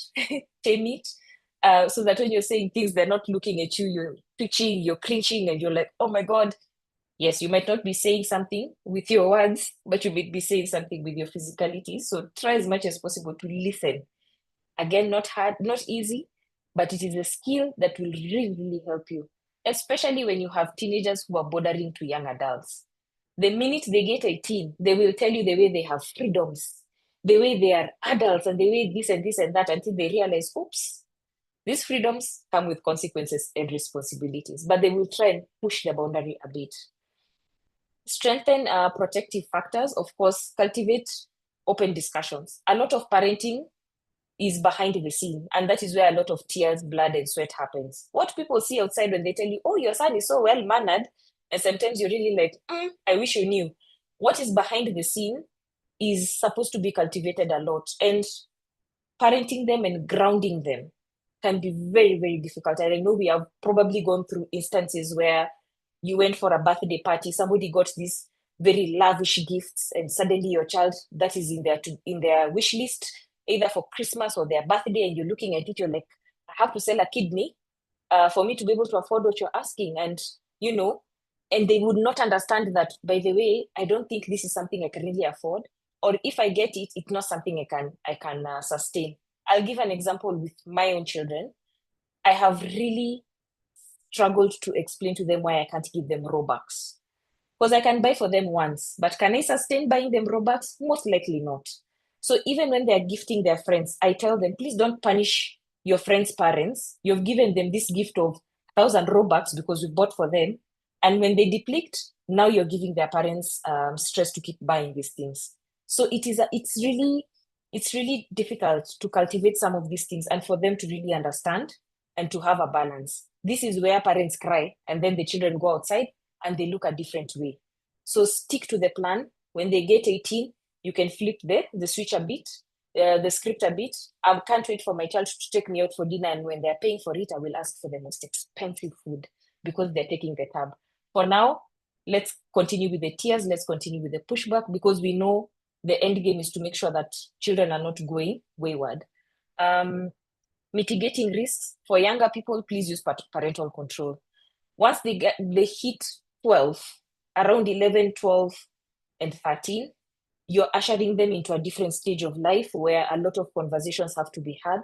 tame it, so that when you're saying things, they're not looking at you, you're twitching, you're cringing, and you're like, oh my God. Yes, you might not be saying something with your words, but you might be saying something with your physicality. So try as much as possible to listen. Again, not hard, not easy, but it is a skill that will really, really help you, especially when you have teenagers who are bordering to young adults. The minute they get 18, they will tell you the way they have freedoms, the way they are adults, and the way this and this and that, until they realize, oops, these freedoms come with consequences and responsibilities, but they will try and push the boundary a bit. Strengthen protective factors. Of course, cultivate open discussions. A lot of parenting is behind the scene, and that is where a lot of tears, blood, and sweat happens. What people see outside when they tell you, oh, your son is so well-mannered, and sometimes you're really like, I wish you knew. What is behind the scene is supposed to be cultivated a lot, and parenting them and grounding them can be very, very difficult. And I know we have probably gone through instances where you went for a birthday party, somebody got these very lavish gifts, and suddenly your child, that is in their wish list, either for Christmas or their birthday, and you're looking at it, you're like, I have to sell a kidney for me to be able to afford what you're asking. And and they would not understand that, by the way, I don't think this is something I can really afford, or if I get it, it's not something I can sustain. I'll give an example with my own children. I have really struggled to explain to them why I can't give them Robux. Because I can buy for them once, but can I sustain buying them Robux? Most likely not. So even when they're gifting their friends, I tell them, please don't punish your friends' parents. You've given them this gift of 1,000 Robux because we bought for them. And when they deplete, now you're giving their parents stress to keep buying these things. So it's really difficult to cultivate some of these things and for them to really understand and to have a balance. This is where parents cry, and then the children go outside and they look a different way. So stick to the plan. When they get 18, you can flip the switch a bit, the script a bit. I can't wait for my child to take me out for dinner, and when they're paying for it, I will ask for the most expensive food because they're taking the tab. For now, let's continue with the tears, let's continue with the pushback, because we know the end game is to make sure that children are not going wayward. Mitigating risks for younger people, please use parental control. Once they hit 12, around 11, 12, and 13, you're ushering them into a different stage of life where a lot of conversations have to be had,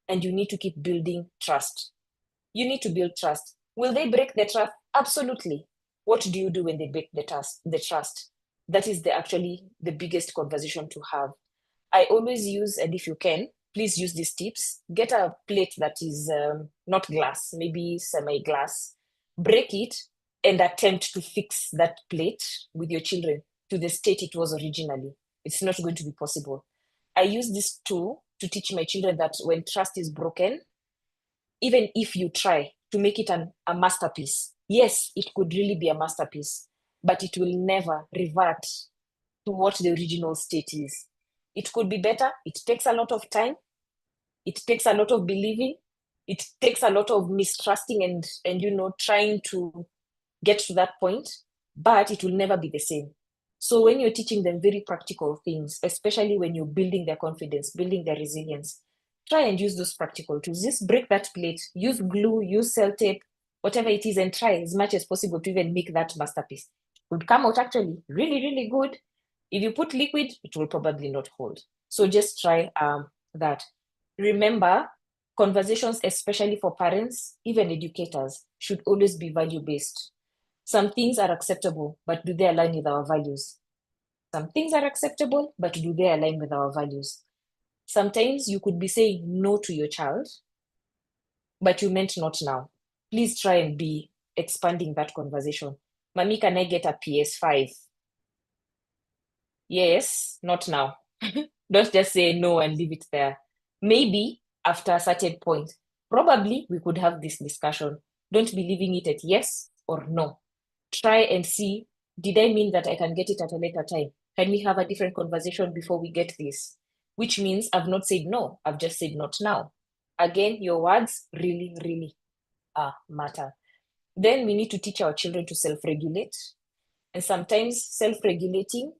and you need to keep building trust. You need to build trust. Will they break the trust? Absolutely. What do you do when they break the trust? That is actually the biggest conversation to have. I always use, and if you can, please use these tips. Get a plate that is not glass, maybe semi-glass. Break it and attempt to fix that plate with your children to the state it was originally. It's not going to be possible. I use this tool to teach my children that when trust is broken, even if you try to make it a masterpiece, yes, it could really be a masterpiece, but it will never revert to what the original state is. It could be better. It takes a lot of time. It takes a lot of believing. It takes a lot of mistrusting and trying to get to that point, but it will never be the same. So when you're teaching them very practical things, especially when you're building their confidence, building their resilience, try and use those practical tools. Just break that plate, use glue, use cell tape, whatever it is, and try as much as possible to even make that masterpiece. It would come out actually really, really good. If you put liquid, it will probably not hold. So just try that. Remember, conversations, especially for parents, even educators, should always be value-based. Some things are acceptable, but do they align with our values? Some things are acceptable, but do they align with our values? Sometimes you could be saying no to your child, but you meant not now. Please try and be expanding that conversation. Mommy, can I get a PS5? Yes, not now. Don't just say no and leave it there. Maybe after a certain point, probably we could have this discussion. Don't be leaving it at yes or no. Try and see, did I mean that I can get it at a later time? Can we have a different conversation before we get this? Which means I've not said no, I've just said not now. Again, your words really, really matter. Then we need to teach our children to self-regulate. And sometimes self-regulating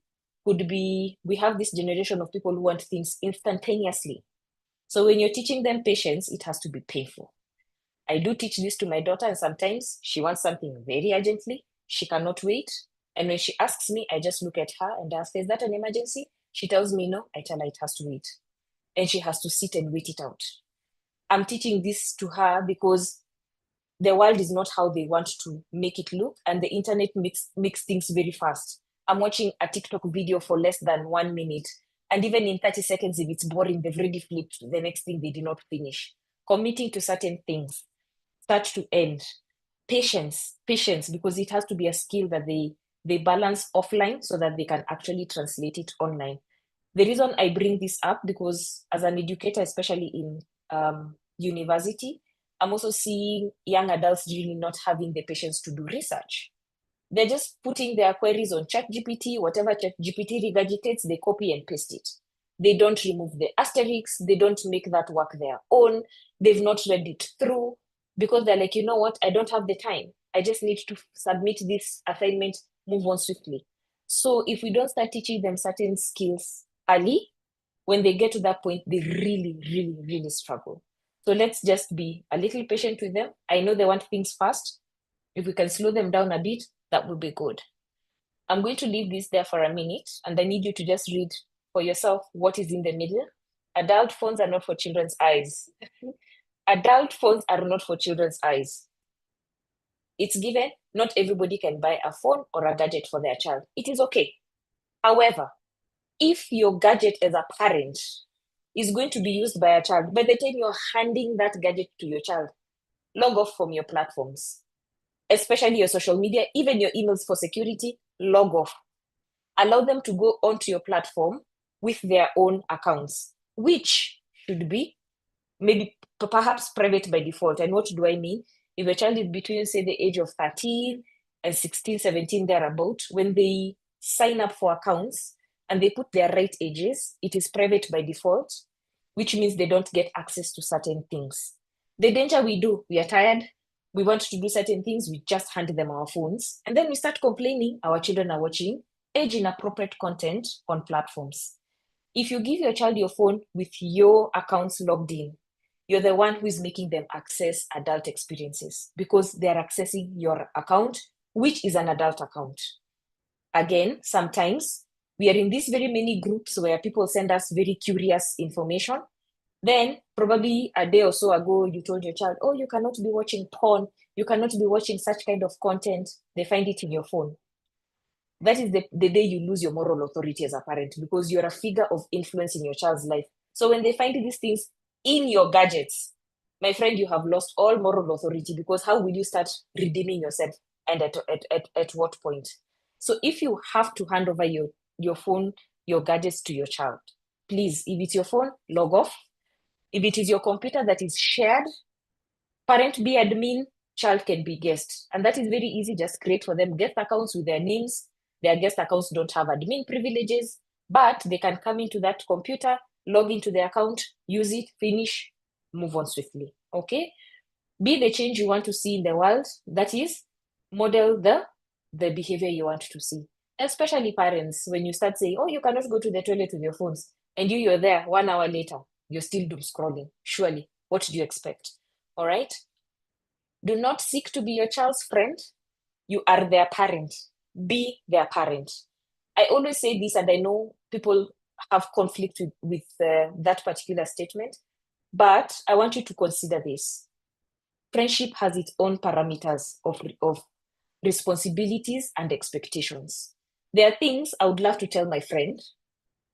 could be, we have this generation of people who want things instantaneously. So when you're teaching them patience, it has to be painful. I do teach this to my daughter, and sometimes she wants something very urgently. She cannot wait. And when she asks me, I just look at her and ask, is that an emergency? She tells me no. I tell her it has to wait. And she has to sit and wait it out. I'm teaching this to her because the world is not how they want to make it look, and the internet makes things very fast. I'm watching a TikTok video for less than 1 minute, and even in 30 seconds, if it's boring, they've already flipped the next thing they did not finish. Committing to certain things, start to end. Patience, because it has to be a skill that they balance offline so that they can actually translate it online. The reason I bring this up, because as an educator, especially in university, I'm also seeing young adults really not having the patience to do research. They're just putting their queries on ChatGPT, whatever ChatGPT regurgitates, they copy and paste it. They don't remove the asterisks, they don't make that work their own, they've not read it through, because they're like, you know what, I don't have the time. I just need to submit this assignment, move on swiftly. So if we don't start teaching them certain skills early, when they get to that point, they really, really, really struggle. So let's just be a little patient with them. I know they want things fast. If we can slow them down a bit, that would be good. I'm going to leave this there for a minute, and I need you to just read for yourself what is in the middle. Adult phones are not for children's eyes. Adult phones are not for children's eyes. It's given, not everybody can buy a phone or a gadget for their child. It is okay. However, if your gadget as a parent is going to be used by a child, by the time you're handing that gadget to your child, log off from your platforms, especially your social media, even your emails for security, log off. Allow them to go onto your platform with their own accounts, which should be maybe perhaps private by default. And what do I mean? If a child is between, say, the age of 13 and 16, 17, thereabout, when they sign up for accounts and they put their right ages, it is private by default, which means they don't get access to certain things. The danger we are tired, we want to do certain things, we just hand them our phones, and then we start complaining our children are watching age inappropriate content on platforms. If you give your child your phone with your accounts logged in, you're the one who is making them access adult experiences because they are accessing your account, which is an adult account. Again, sometimes we are in these very many groups where people send us very curious information. Then probably a day or so ago, you told your child, oh, you cannot be watching porn. You cannot be watching such kind of content. They find it in your phone. That is the day you lose your moral authority as a parent because you're a figure of influence in your child's life. So when they find these things in your gadgets, my friend, you have lost all moral authority because how will you start redeeming yourself and at what point? So if you have to hand over your phone, your gadgets to your child, please, if it's your phone, log off. If it is your computer that is shared, parent be admin, child can be guest. And that is very easy. Just create for them guest accounts with their names. Their guest accounts don't have admin privileges, but they can come into that computer, log into the account, use it, finish, move on swiftly. Okay? Be the change you want to see in the world. That is, model the behavior you want to see. Especially parents, when you start saying, oh, you cannot go to the toilet with your phones, and you're there 1 hour later, you're still doom scrolling. Surely, what do you expect? All right? Do not seek to be your child's friend. You are their parent. Be their parent. I always say this, and I know people have conflict with that particular statement, but I want you to consider this. Friendship has its own parameters of responsibilities and expectations. There are things I would love to tell my friend,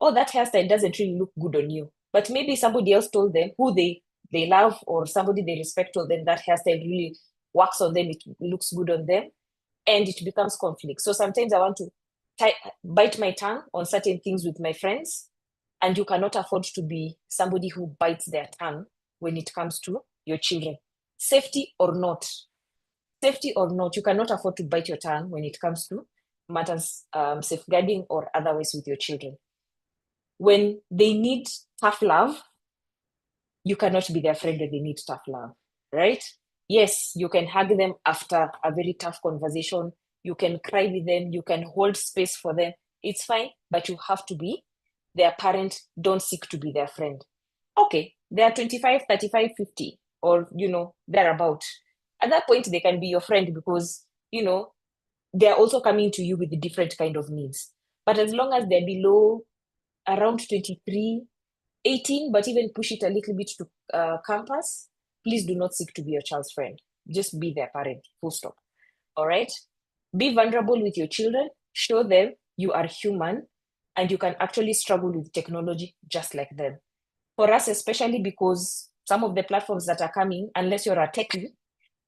oh, that hairstyle doesn't really look good on you. But maybe somebody else told them who they love or somebody they respect told them that hairstyle really works on them, it looks good on them, and it becomes conflict. So sometimes I want to bite my tongue on certain things with my friends, and you cannot afford to be somebody who bites their tongue when it comes to your children. Safety or not, you cannot afford to bite your tongue when it comes to matters safeguarding or otherwise with your children. When they need tough love, you cannot be their friend when they need tough love, right? Yes, you can hug them after a very tough conversation. You can cry with them. You can hold space for them. It's fine, but you have to be their parent. Don't seek to be their friend. Okay, they are 25, 35, 50, or, thereabout. At that point, they can be your friend because, they're also coming to you with a different kind of needs. But as long as they're below around 23, 18, but even push it a little bit to campus, please do not seek to be your child's friend. Just be their parent, full stop. All right? Be vulnerable with your children. Show them you are human and you can actually struggle with technology just like them. For us, especially because some of the platforms that are coming, unless you're a techie,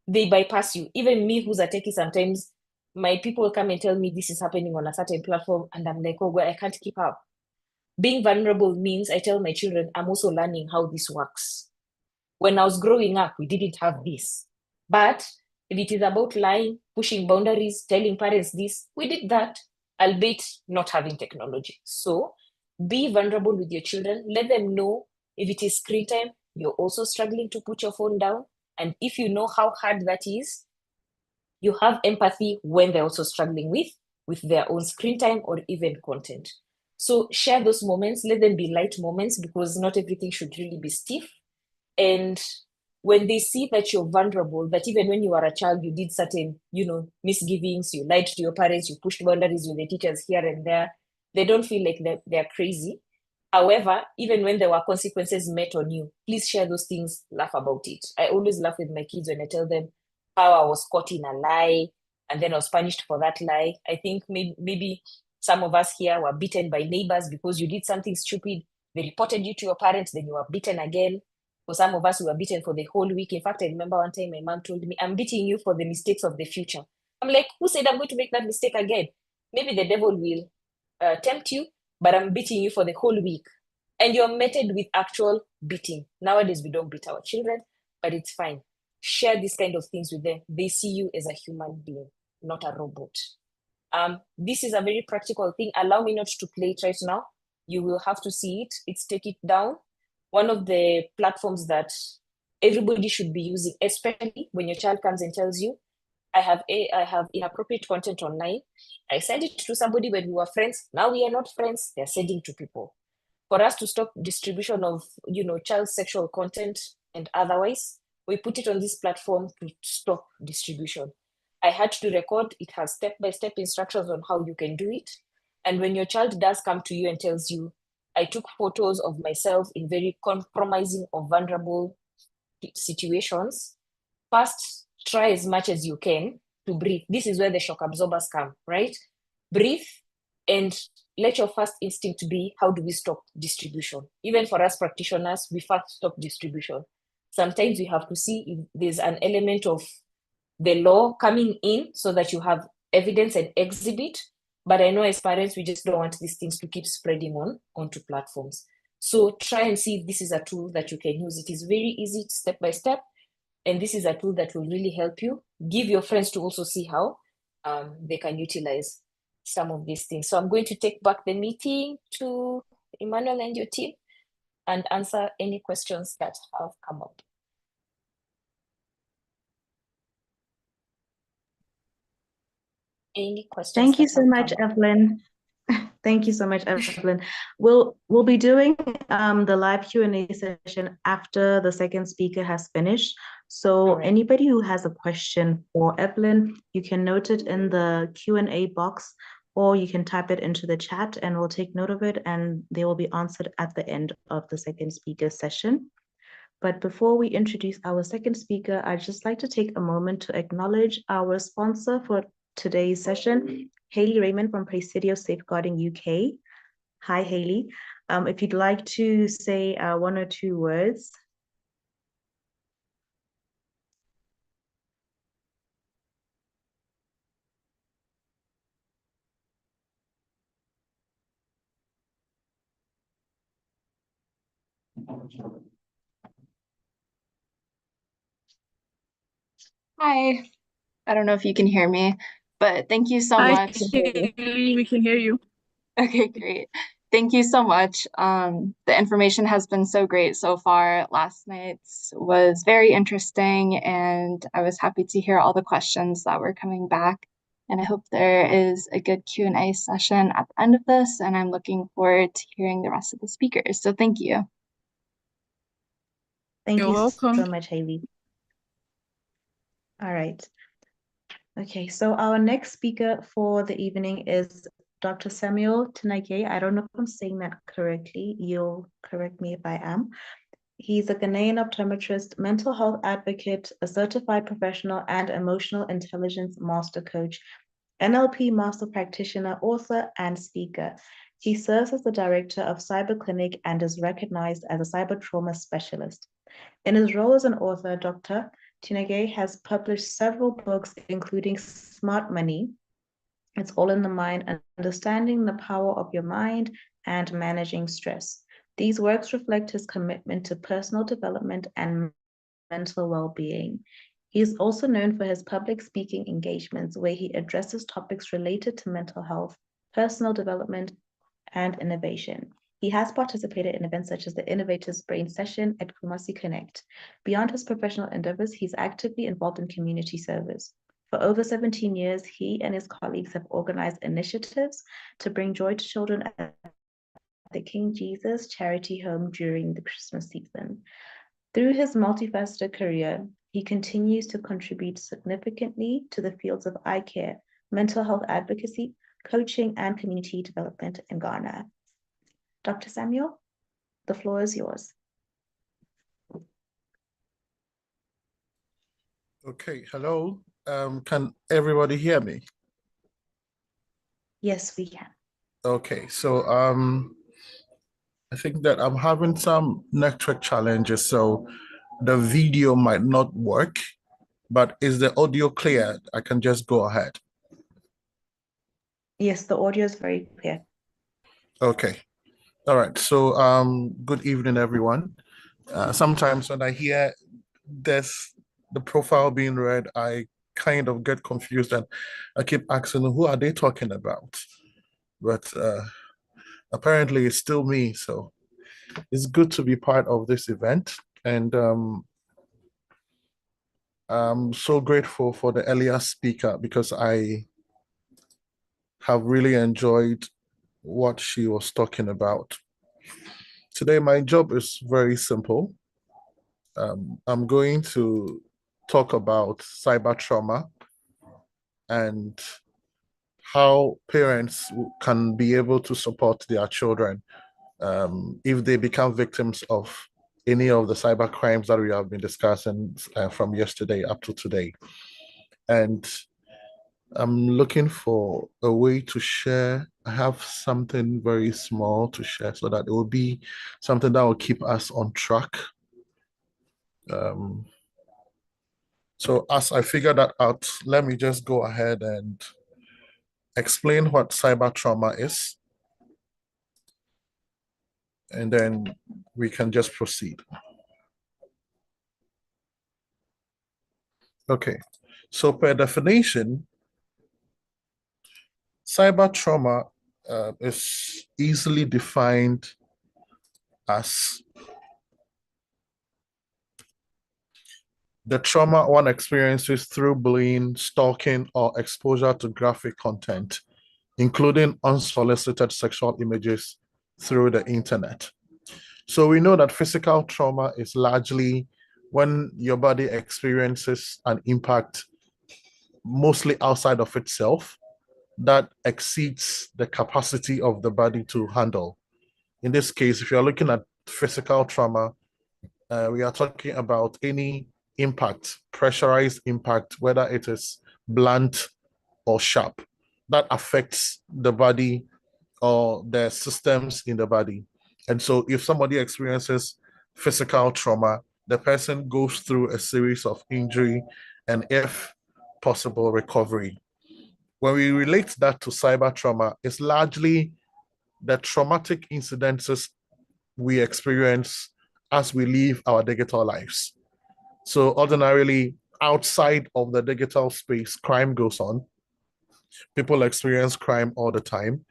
they bypass you. Even me, who's a techie, sometimes my people come and tell me this is happening on a certain platform, and I'm like, oh, well, I can't keep up. Being vulnerable means I tell my children, I'm also learning how this works. When I was growing up, we didn't have this. But if it is about lying, pushing boundaries, telling parents this, we did that, albeit not having technology. So be vulnerable with your children. Let them know if it is screen time, you're also struggling to put your phone down. And if you know how hard that is, you have empathy when they're also struggling with their own screen time or even content. So share those moments, let them be light moments because not everything should really be stiff. And when they see that you're vulnerable, that even when you were a child, you did certain, misgivings, you lied to your parents, you pushed boundaries with the teachers here and there, they don't feel like they're crazy. However, even when there were consequences met on you, please share those things, laugh about it. I always laugh with my kids when I tell them how I was caught in a lie and then I was punished for that lie. I think maybe some of us here were beaten by neighbors because you did something stupid. They reported you to your parents, then you were beaten again. For some of us, we were beaten for the whole week. In fact, I remember one time my mom told me, I'm beating you for the mistakes of the future. I'm like, who said I'm going to make that mistake again? Maybe the devil will tempt you, but I'm beating you for the whole week. And you're meted with actual beating. Nowadays, we don't beat our children, but it's fine. Share these kind of things with them. They see you as a human being, not a robot. This is a very practical thing. Allow me not to play it right now. You will have to see it. It's Take It Down. One of the platforms that everybody should be using, especially when your child comes and tells you, I have inappropriate content online. I send it to somebody when we were friends. Now we are not friends. They're sending to people. For us to stop distribution of, child sexual content and otherwise, we put it on this platform to stop distribution. I had to record. It has step-by-step instructions on how you can do it. And when your child does come to you and tells you, I took photos of myself in very compromising or vulnerable situations, first try as much as you can to breathe. This is where the shock absorbers come, right? Breathe and let your first instinct be, how do we stop distribution? Even for us practitioners, we first stop distribution. Sometimes we have to see if there's an element of the law coming in so that you have evidence and exhibit. But I know as parents, we just don't want these things to keep spreading onto platforms. So try and see if this is a tool that you can use. It is very easy, step by step. And this is a tool that will really help you. Give your friends to also see how they can utilize some of these things. So I'm going to take back the meeting to Emmanuel and your team and answer any questions that have come up. Any questions?
Thank you
that
so
have
much,
come up?
Evelyn. Thank you so much, Evelyn. We'll be doing the live Q&A session after the second speaker has finished. So
All right.
anybody who has a question for Evelyn, you can note it in the Q&A box, or you can type it into the chat and we'll take note of it and they will be answered at the end of the second speaker session. But before we introduce our second speaker, I'd just like to take a moment to acknowledge our sponsor for today's session, Hayley Raymond from Presidio Safeguarding UK. Hi, Hayley. If you'd like to say one or two words.
Hi, I don't know if you can hear me, but thank you so
Hi,
much.
Haley, we can hear you.
Okay, great. Thank you so much. The information has been so great so far. Last night's was very interesting, and I was happy to hear all the questions that were coming back. And I hope there is a good Q&A session at the end of this, and I'm looking forward to hearing the rest of the speakers. So thank you.
Thank
You're
you
welcome.
so much, Hayley. All right. Okay, so our next speaker for the evening is Dr. Samuel Tinage. I don't know if I'm saying that correctly. You'll correct me if I am. He's a Ghanaian optometrist, mental health advocate, a certified professional and emotional intelligence master coach, NLP master practitioner, author, and speaker. He serves as the director of Cyber Clinic and is recognized as a cyber trauma specialist. In his role as an author, Dr. Tinage has published several books, including Smart Money, It's All in the Mind, Understanding the Power of Your Mind, and Managing Stress. These works reflect his commitment to personal development and mental well-being. He is also known for his public speaking engagements, where he addresses topics related to mental health, personal development, and innovation. He has participated in events such as the Innovators Brain Session at Kumasi Connect. Beyond his professional endeavors, he's actively involved in community service. For over 17 years, he and his colleagues have organized initiatives to bring joy to children at the King Jesus Charity Home during the Christmas season. Through his multifaceted career, he continues to contribute significantly to the fields of eye care, mental health advocacy, coaching, and community development in Ghana. Dr. Samuel, the floor is yours.
Okay, hello. Can everybody hear me?
Yes, we can.
Okay, so I think that I'm having some network challenges, so the video might not work, but is the audio clear? I can just go ahead.
Yes, the audio is very clear.
Okay. All right. So good evening, everyone. Sometimes when I hear this, the profile being read, I kind of get confused and I keep asking, who are they talking about? But apparently it's still me. So it's good to be part of this event. And I'm so grateful for the earlier speaker because I have really enjoyed what she was talking about. Today, my job is very simple. I'm going to talk about cyber trauma and how parents can be able to support their children if they become victims of any of the cyber crimes that we have been discussing from yesterday up to today. And I'm looking for a way to share. I have something very small to share so that it will be something that will keep us on track. So as I figure that out, let me just go ahead and explain what cyber trauma is. And then we can just proceed. Okay, so per definition, cyber trauma is easily defined as the trauma one experiences through bullying, stalking, or exposure to graphic content, including unsolicited sexual images through the internet. So we know that physical trauma is largely when your body experiences an impact mostly outside of itself that exceeds the capacity of the body to handle. In this case, if you're looking at physical trauma, we are talking about any impact, pressurized impact, whether it is blunt or sharp, that affects the body or the systems in the body. And so if somebody experiences physical trauma, the person goes through a series of injury and, if possible, recovery. When we relate that to cyber trauma, it's largely the traumatic incidences we experience as we live our digital lives. So ordinarily, outside of the digital space, crime goes on. People experience crime all the time.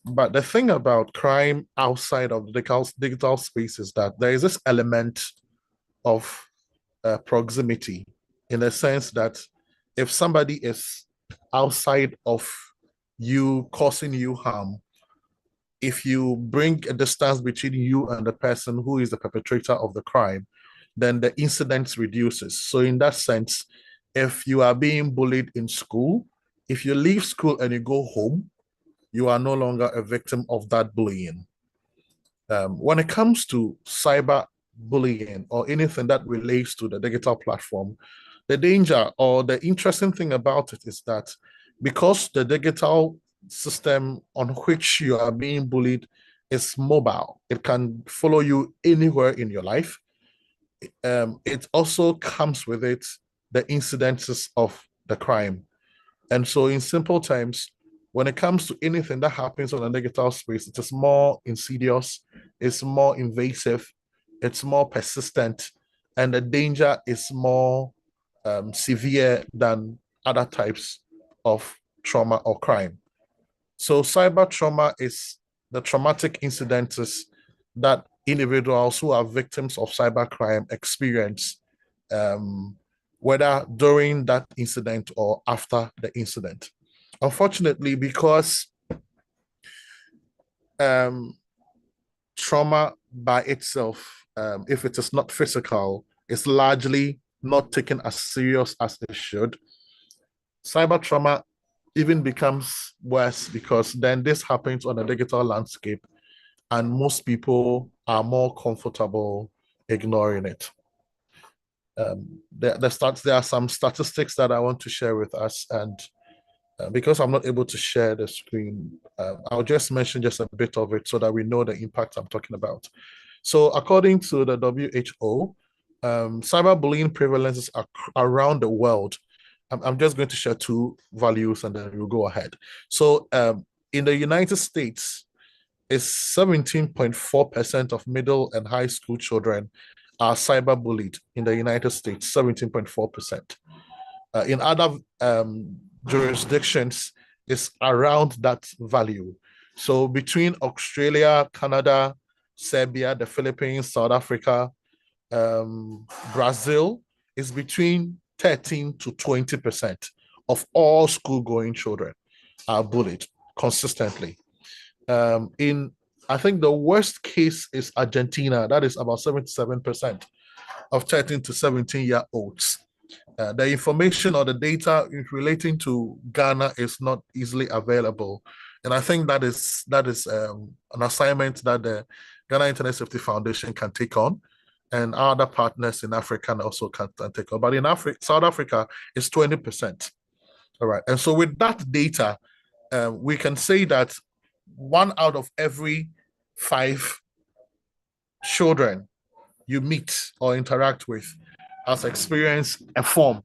But the thing about crime outside of the digital space is that there is this element of proximity, in the sense that if somebody is outside of you causing you harm, if you bring a distance between you and the person who is the perpetrator of the crime, then the incidence reduces. So in that sense, if you are being bullied in school, if you leave school and you go home, you are no longer a victim of that bullying. When it comes to cyber bullying or anything that relates to the digital platform, the danger or the interesting thing about it is that because the digital system on which you are being bullied is mobile, it can follow you anywhere in your life. It also comes with it the incidences of the crime. And so in simple terms, when it comes to anything that happens on a digital space, it is more insidious, it's more invasive, it's more persistent, and the danger is more severe than other types of trauma or crime. So cyber trauma is the traumatic incidences that individuals who are victims of cybercrime experience, whether during that incident or after the incident. Unfortunately, because trauma by itself, if it is not physical, is largely not taken as serious as it should. Cyber trauma even becomes worse because then this happens on a digital landscape and most people are more comfortable ignoring it. There are some statistics that I want to share with us, and because I'm not able to share the screen, I'll just mention just a bit of it so that we know the impact I'm talking about. So according to the WHO, cyberbullying prevalences around the world. I'm just going to share two values and then we'll go ahead. So in the United States, is 17.4% of middle and high school children are cyberbullied in the United States, 17.4%. In other jurisdictions, it's around that value. So between Australia, Canada, Serbia, the Philippines, South Africa, Brazil, is between 13 to 20% of all school-going children are bullied consistently. I think the worst case is Argentina. That is about 77% of 13 to 17-year-olds. The information or the data relating to Ghana is not easily available. And I think that is an assignment that the Ghana Internet Safety Foundation can take on, and other partners in Africa also can take on. But in South Africa, it's 20%. All right. And so with that data, we can say that 1 out of every 5 children you meet or interact with has experienced a form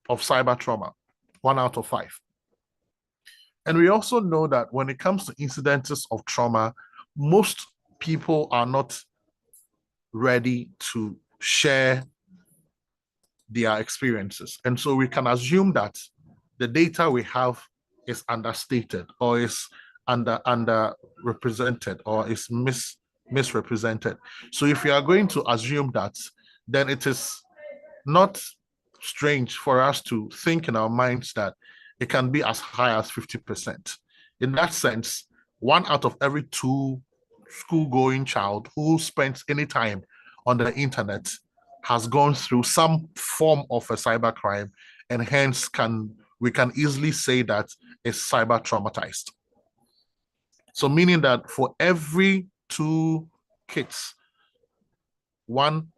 of cyber trauma, 1 out of 5. And we also know that when it comes to incidences of trauma, most people are not ready to share their experiences. And so we can assume that the data we have is understated or is underrepresented or is misrepresented. So if you are going to assume that, then it is not strange for us to think in our minds that it can be as high as 50%. In that sense, 1 out of every 2 school-going child who spends any time on the internet has gone through some form of a cybercrime, and hence we can easily say that is cyber traumatized. So meaning that for every 2 kids, 1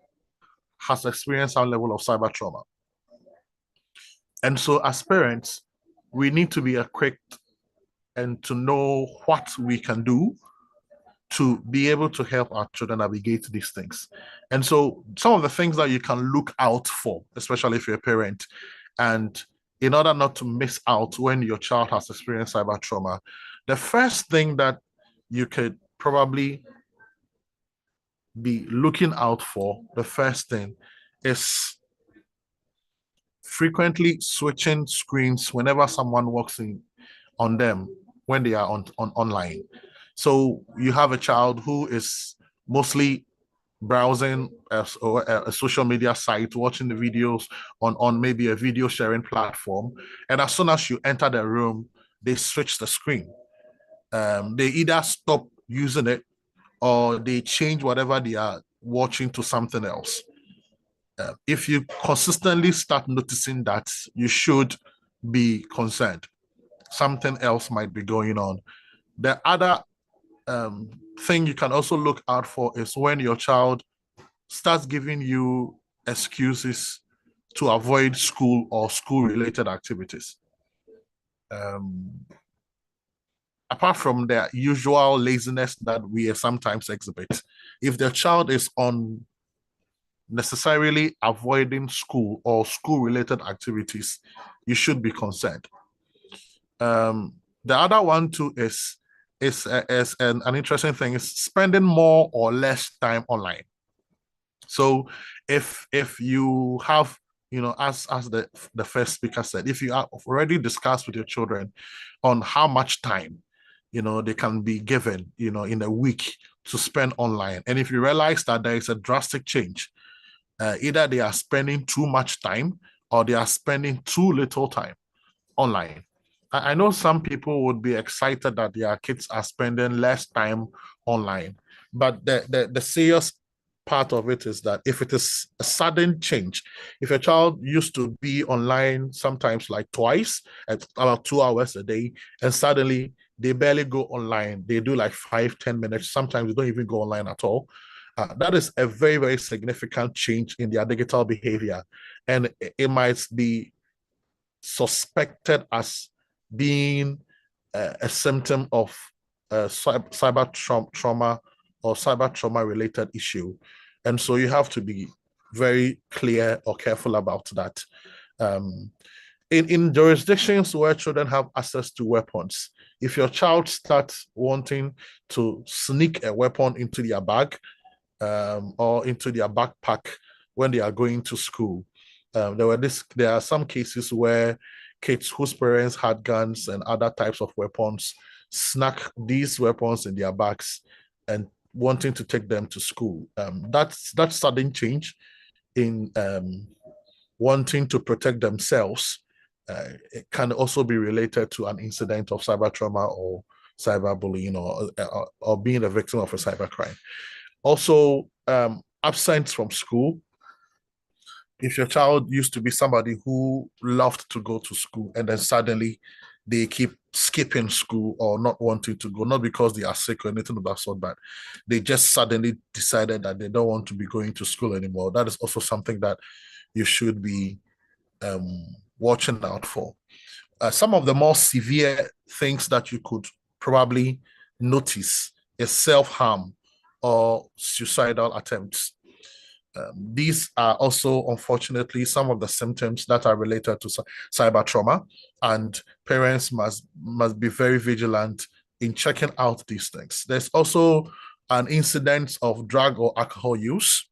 has experienced some level of cyber trauma. And so as parents, we need to be equipped and to know what we can do to be able to help our children navigate these things. And so some of the things that you can look out for, especially if you're a parent, and in order not to miss out when your child has experienced cyber trauma, the first thing that you could probably be looking out for, the first thing is frequently switching screens whenever someone walks in on them when they are online. So you have a child who is mostly browsing a social media site, watching the videos on maybe a video sharing platform, and as soon as you enter the room, they switch the screen. They either stop using it or they change whatever they are watching to something else. If you consistently start noticing that, you should be concerned. Something else might be going on. The other thing you can also look out for is when your child starts giving you excuses to avoid school or school-related activities. Apart from the usual laziness that we sometimes exhibit, if the child is necessarily avoiding school or school-related activities, you should be concerned. The other one too is an interesting thing is spending more or less time online. So if you have, as the first speaker said, if you have already discussed with your children on how much time, they can be given, in a week to spend online, and if you realize that there is a drastic change, either they are spending too much time or they are spending too little time online. I know some people would be excited that their kids are spending less time online, but the serious part of it is that if it is a sudden change, if a child used to be online sometimes like twice at about 2 hours a day, and suddenly they barely go online, they do like 5-10 minutes, sometimes they don't even go online at all, that is a very, very significant change in their digital behavior, and it might be suspected as being a symptom of cyber trauma or cyber trauma related issue. And so you have to be very clear or careful about that. In jurisdictions where children have access to weapons, if your child starts wanting to sneak a weapon into their bag or into their backpack when they are going to school, there are some cases where kids whose parents had guns and other types of weapons snuck these weapons in their bags and wanting to take them to school. That sudden change in wanting to protect themselves, it can also be related to an incident of cyber trauma or cyberbullying or being a victim of a cybercrime. Also, absence from school. If your child used to be somebody who loved to go to school and then suddenly they keep skipping school or not wanting to go, not because they are sick or anything of that sort, but they just suddenly decided that they don't want to be going to school anymore, that is also something that you should be watching out for. Some of the more severe things that you could probably notice is self-harm or suicidal attempts. These are also, unfortunately, some of the symptoms that are related to cyber trauma, and parents must be very vigilant in checking out these things. There's also an incidence of drug or alcohol use.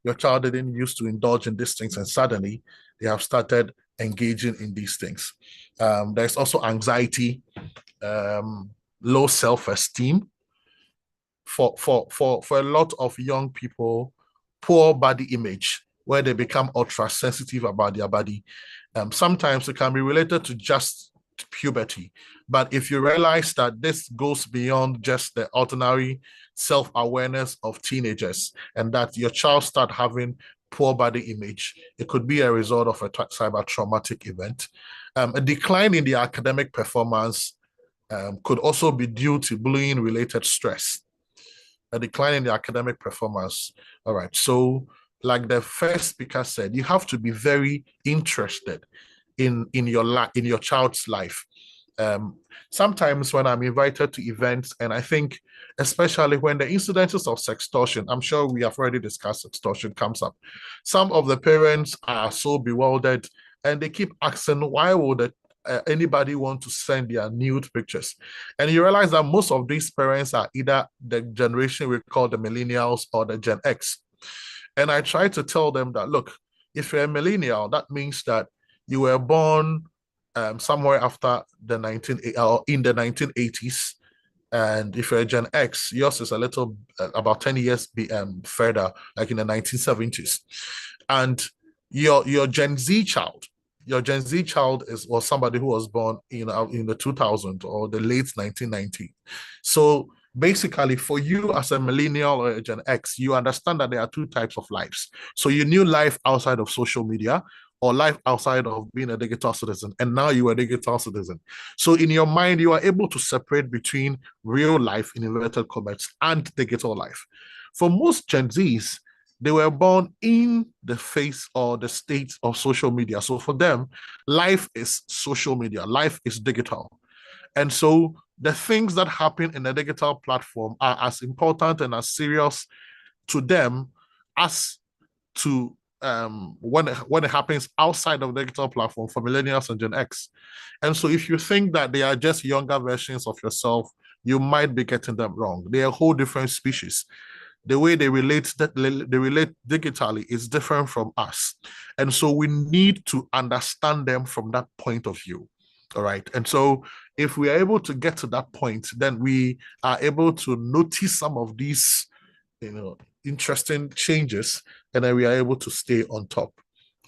Your child didn't used to indulge in these things, and suddenly they have started engaging in these things. There's also anxiety, low self-esteem. For a lot of young people, poor body image, where they become ultra sensitive about their body. Sometimes it can be related to just puberty, but if you realize that this goes beyond just the ordinary self-awareness of teenagers, and that your child start having poor body image, it could be a result of a cyber traumatic event. A decline in the academic performance could also be due to bullying related stress. A decline in the academic performance. All right. So, like the first speaker said, you have to be very interested in your child's life. Sometimes when I'm invited to events, and I think especially when the incidences of sextortion, I'm sure we have already discussed sextortion, comes up, some of the parents are so bewildered and they keep asking, why would anybody want to send their nude pictures? And you realize that most of these parents are either the generation we call the millennials or the Gen X. And I try to tell them that, look, if you're a millennial, that means that you were born somewhere after the in the 1980s. And if you're a Gen X, yours is a little about 10 years further, like in the 1970s. And your Gen Z child, was somebody who was born in the 2000s or the late 1990s. So basically, for you as a millennial or a Gen X, you understand that there are two types of lives. So you knew life outside of social media, or life outside of being a digital citizen, and now you are a digital citizen. So in your mind, you are able to separate between real life, in inverted commas, and digital life. For most Gen Zs, they were born in the face or the state of social media. So for them, life is social media, life is digital. And so the things that happen in a digital platform are as important and as serious to them as to when it happens outside of the digital platform for millennials and Gen X. And so if you think that they are just younger versions of yourself, you might be getting them wrong. They are a whole different species. The way they relate digitally is different from us. And so we need to understand them from that point of view. All right. And so if we are able to get to that point, then we are able to notice some of these, interesting changes, and then we are able to stay on top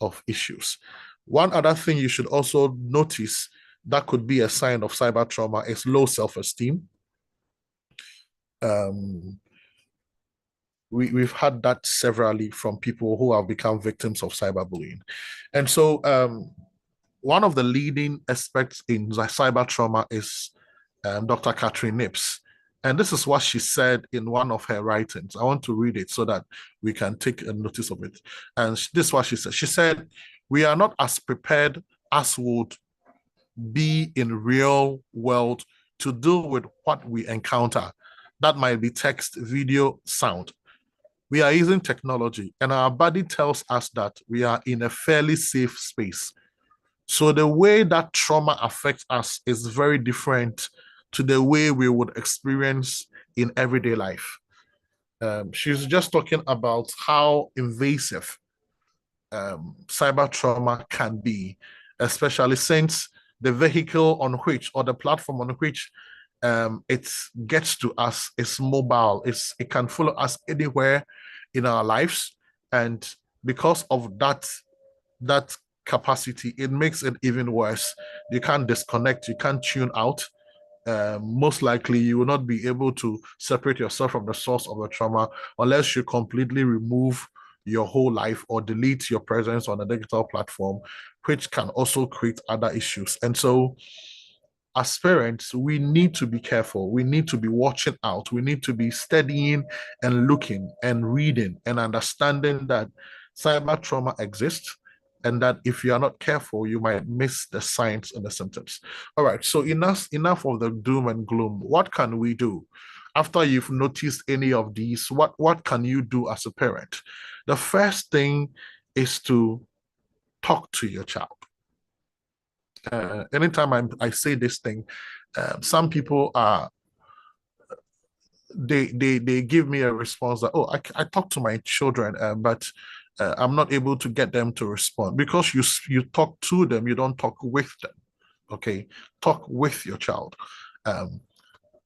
of issues. One other thing you should also notice that could be a sign of cyber trauma is low self-esteem. We've had that severally from people who have become victims of cyberbullying. And so one of the leading aspects in cyber trauma is Dr. Catherine Nips. And this is what she said in one of her writings. I want to read it so that we can take a notice of it. And this is what she said. She said, we are not as prepared as would be in real world to deal with what we encounter. That might be text, video, sound. We are using technology, and our body tells us that we are in a fairly safe space. So the way that trauma affects us is very different to the way we would experience in everyday life. She's just talking about how invasive cyber trauma can be, especially since the vehicle on which, or the platform on which it gets to us is mobile. It can follow us anywhere in our lives. And because of that that capacity, it makes it even worse. You can't disconnect, you can't tune out. Most likely you will not be able to separate yourself from the source of the trauma unless you completely remove your whole life or delete your presence on a digital platform, which can also create other issues. And so as parents, we need to be careful. We need to be watching out. We need to be studying and looking and reading and understanding that cyber trauma exists, and that if you are not careful, you might miss the signs and the symptoms. All right, so enough of the doom and gloom. What can we do? After you've noticed any of these, what can you do as a parent? The first thing is to talk to your child. Anytime I say this thing, some people are they give me a response that, oh, I talk to my children, but I'm not able to get them to respond. Because you talk to them, you don't talk with them. Okay, talk with your child.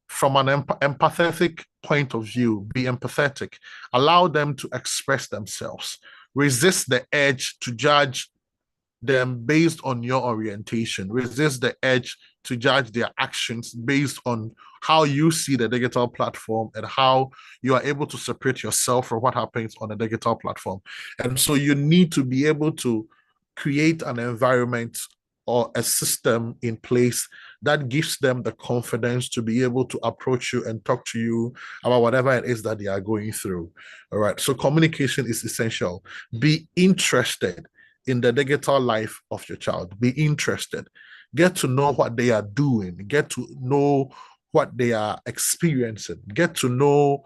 From an empathetic point of view, be empathetic. Allow them to express themselves. Resist the urge to judge them based on your orientation. Resist the urge to judge their actions based on how you see the digital platform and how you are able to separate yourself from what happens on the digital platform. And so you need to be able to create an environment or a system in place that gives them the confidence to be able to approach you and talk to you about whatever it is that they are going through. All right. So communication is essential. Be interested in the digital life of your child. Be interested. Get to know what they are doing. Get to know what they are experiencing. Get to know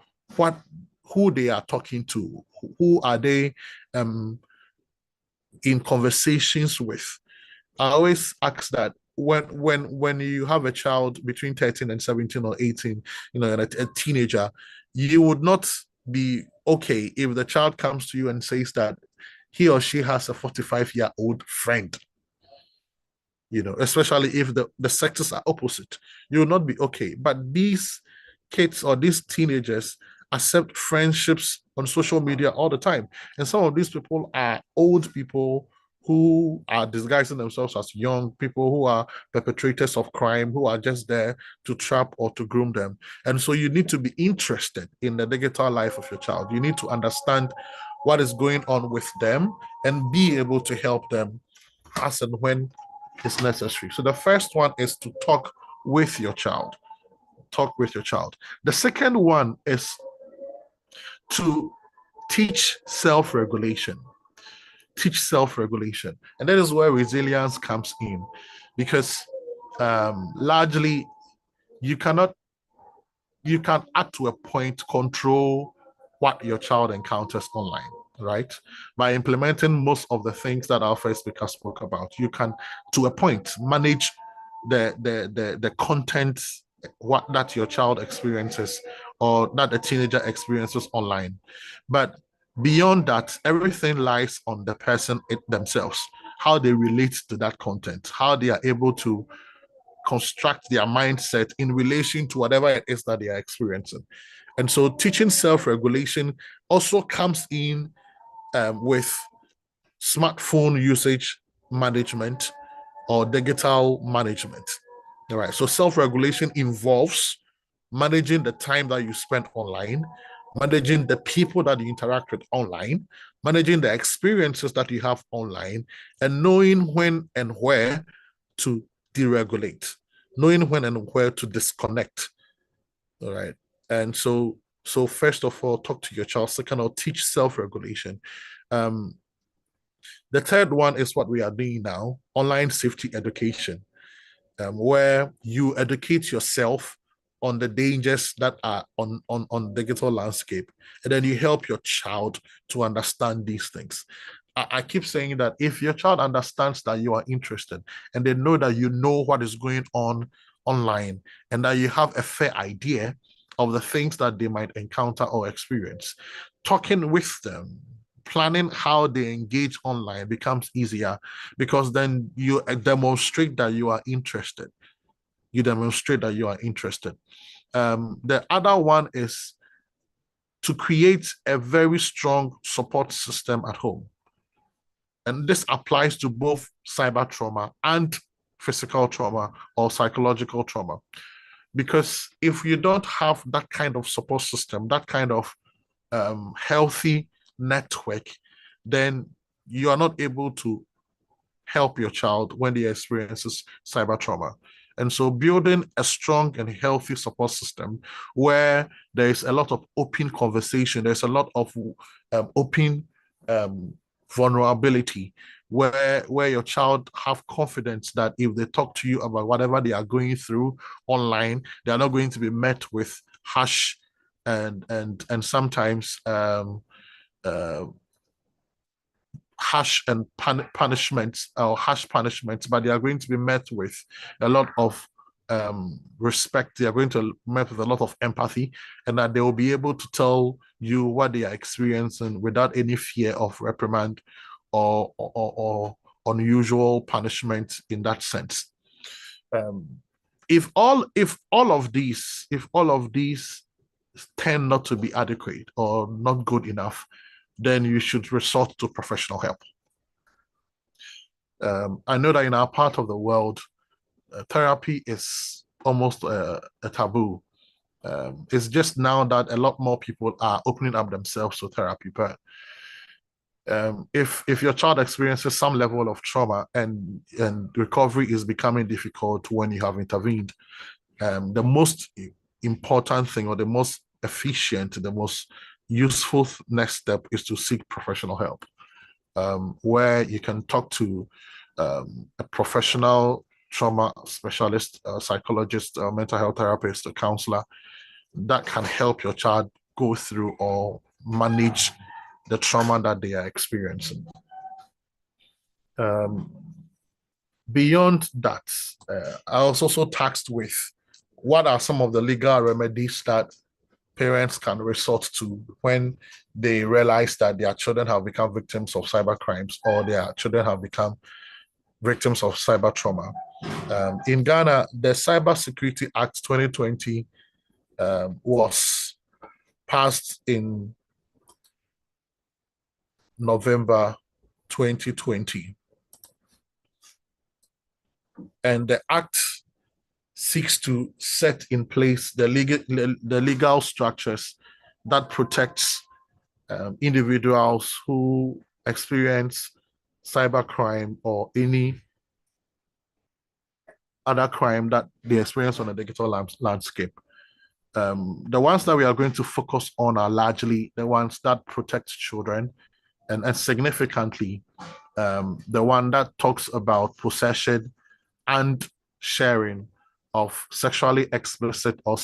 who they are talking to. Who are they in conversations with? I always ask that when you have a child between 13 and 17 or 18, and a teenager, you would not be okay if the child comes to you and says that he or she has a 45-year-old friend, especially if the sexes are opposite. You will not be okay. But these kids or these teenagers accept friendships on social media all the time. And some of these people are old people who are disguising themselves as young people, who are perpetrators of crime, who are just there to trap or to groom them. And so you need to be interested in the digital life of your child. You need to understand what is going on with them and be able to help them as and when it's necessary. So the first one is to talk with your child. Talk with your child. The second one is to teach self-regulation. Teach self-regulation. And that is where resilience comes in, because largely you can up to a point control what your child encounters online, right? By implementing most of the things that our first speaker spoke about, you can, to a point, manage the content that your child experiences or that the teenager experiences online. But beyond that, everything lies on the person themselves, how they relate to that content, how they are able to construct their mindset in relation to whatever it is that they are experiencing. And so teaching self-regulation also comes in with smartphone usage management or digital management. All right. So self-regulation involves managing the time that you spend online, managing the people that you interact with online, managing the experiences that you have online, and knowing when and where to deregulate, knowing when and where to disconnect. All right. And so first of all, talk to your child. Second, or teach self-regulation. The third one is what we are doing now, online safety education, where you educate yourself on the dangers that are on digital landscape, and then you help your child to understand these things. I keep saying that if your child understands that you are interested and they know that you know what is going on online and that you have a fair idea of the things that they might encounter or experience, talking with them, planning how they engage online becomes easier, because then you demonstrate that you are interested. You demonstrate that you are interested. The other one is to create a very strong support system at home. And this applies to both cyber trauma and physical trauma or psychological trauma. Because if you don't have that kind of support system, that kind of healthy network, then you are not able to help your child when they experiences cyber trauma. And so building a strong and healthy support system where there is a lot of open conversation, there's a lot of open vulnerability, where your child have confidence that if they talk to you about whatever they are going through online, they are not going to be met with harsh and sometimes harsh and punishments or harsh punishments, but they are going to be met with a lot of respect. They are going to met with a lot of empathy, and that they will be able to tell you what they are experiencing without any fear of reprimand or unusual punishment in that sense. If all of these tend not to be adequate or not good enough, then you should resort to professional help. I know that in our part of the world, therapy is almost a taboo. It's just now that a lot more people are opening up themselves to therapy. But if your child experiences some level of trauma and recovery is becoming difficult when you have intervened, the most important thing or the most efficient, the most useful next step is to seek professional help, where you can talk to a professional trauma specialist, a psychologist, a mental health therapist, a counselor that can help your child go through or manage the trauma that they are experiencing. Beyond that, I was also tasked with what are some of the legal remedies that parents can resort to when they realize that their children have become victims of cyber crimes or their children have become victims of cyber trauma. In Ghana, the Cyber Security Act 2020 was passed in November 2020. And the act seeks to set in place the legal structures that protects individuals who experience cybercrime or any other crime that they experience on the digital landscape. The ones that we are going to focus on are largely the ones that protect children, and significantly, the one that talks about possession and sharing of sexually explicit or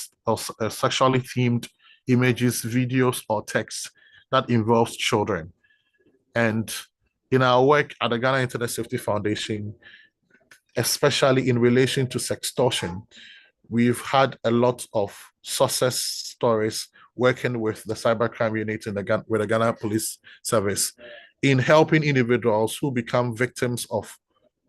sexually themed images, videos, or texts that involves children. And in our work at the Ghana Internet Safety Foundation, especially in relation to sextortion, we've had a lot of success stories working with the cybercrime unit with the Ghana Police Service in helping individuals who become victims of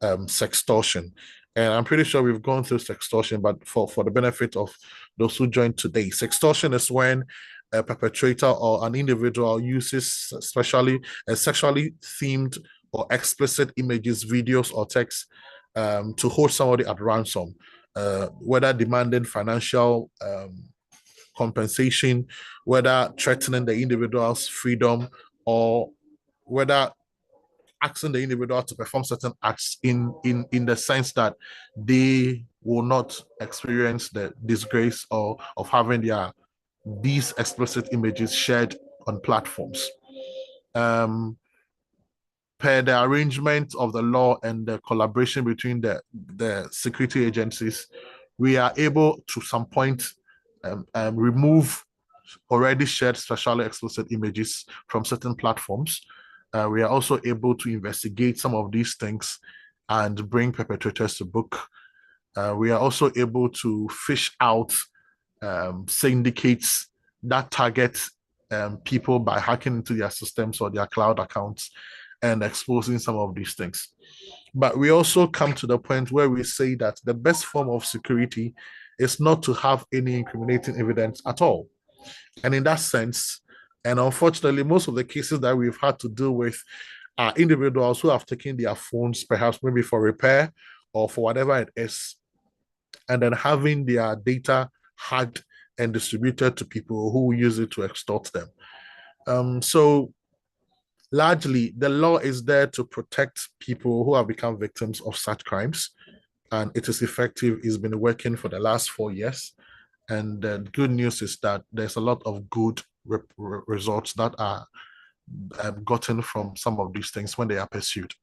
sextortion. And I'm pretty sure we've gone through sextortion, but for the benefit of those who joined today, sextortion is when a perpetrator or an individual uses especially sexually themed or explicit images, videos, or texts to hold somebody at ransom, whether demanding financial compensation, whether threatening the individual's freedom, or whether asking the individual to perform certain acts in the sense that they will not experience the disgrace of having these explicit images shared on platforms. Per the arrangement of the law and the collaboration between the security agencies, we are able to some point remove already shared sexually explicit images from certain platforms. We are also able to investigate some of these things and bring perpetrators to book. We are also able to fish out syndicates that target people by hacking into their systems or their cloud accounts and exposing some of these things. But we also come to the point where we say that the best form of security is not to have any incriminating evidence at all. And in that sense, and unfortunately, most of the cases that we've had to deal with are individuals who have taken their phones, perhaps maybe for repair or for whatever it is, and then having their data hacked and distributed to people who use it to extort them. So largely, the law is there to protect people who have become victims of such crimes, and it is effective. It's been working for the last 4 years. And the good news is that there's a lot of good results that are gotten from some of these things when they are pursued.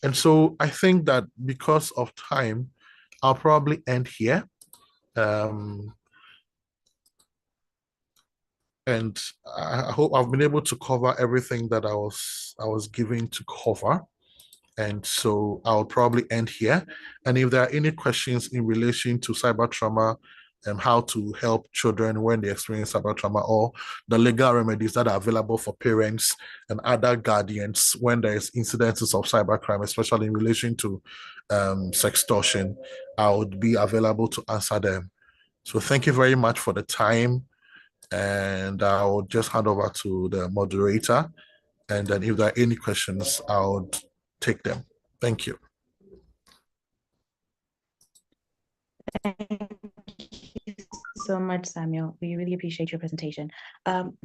And so I think that because of time, I'll probably end here. And I hope I've been able to cover everything that I was given to cover. And so I'll probably end here. And if there are any questions in relation to cyber trauma and how to help children when they experience cyber trauma, or the legal remedies that are available for parents and other guardians when there is incidences of cybercrime, especially in relation to sextortion, I would be available to answer them. So thank you very much for the time. And I'll just hand over to the moderator. And then if there are any questions, I'll take them. Thank you.
Thank you so much, Samuel. We really appreciate your presentation.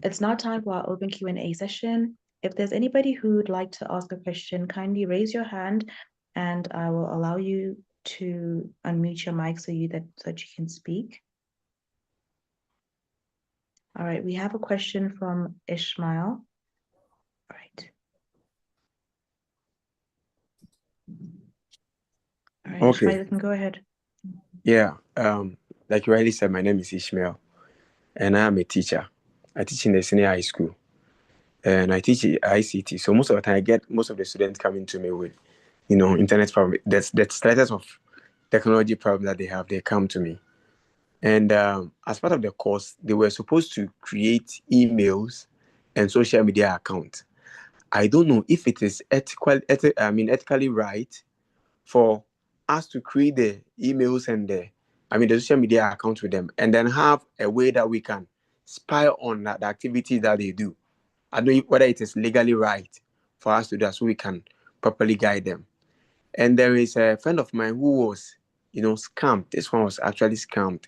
It's now time for our open Q&A session. If there's anybody who'd like to ask a question, kindly raise your hand and I will allow you to unmute your mic so that you can speak. All right, we have a question from Ishmael. All right. All right,
Okay.
Ishmael, you can go ahead.
Yeah, like you already said, my name is Ishmael, and I am a teacher. I teach in the senior high school, and I teach ICT. So most of the time, I get most of the students coming to me with, internet problem. That's the status of technology problem that they have. They come to me, and as part of the course, they were supposed to create emails and social media accounts. I don't know if it is ethically right for us to create the emails and the social media accounts with them, and then have a way that we can spy on the activities that they do. I don't know whether it is legally right for us to do that, so we can properly guide them. And there is a friend of mine who was, scammed. This one was actually scammed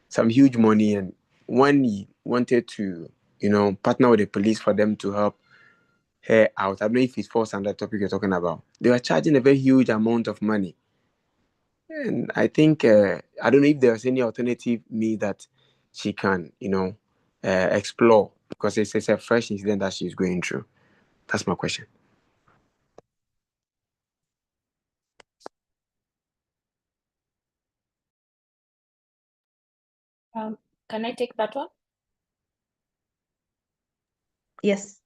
some huge money, and when he wanted to, partner with the police for them to help her out, I don't know if it falls under the topic you're talking about. They were charging a very huge amount of money. And I think, I don't know if there's any alternative me that she can, explore, because it's a fresh incident that she's going through. That's my question.
Can I take that one?
Yes.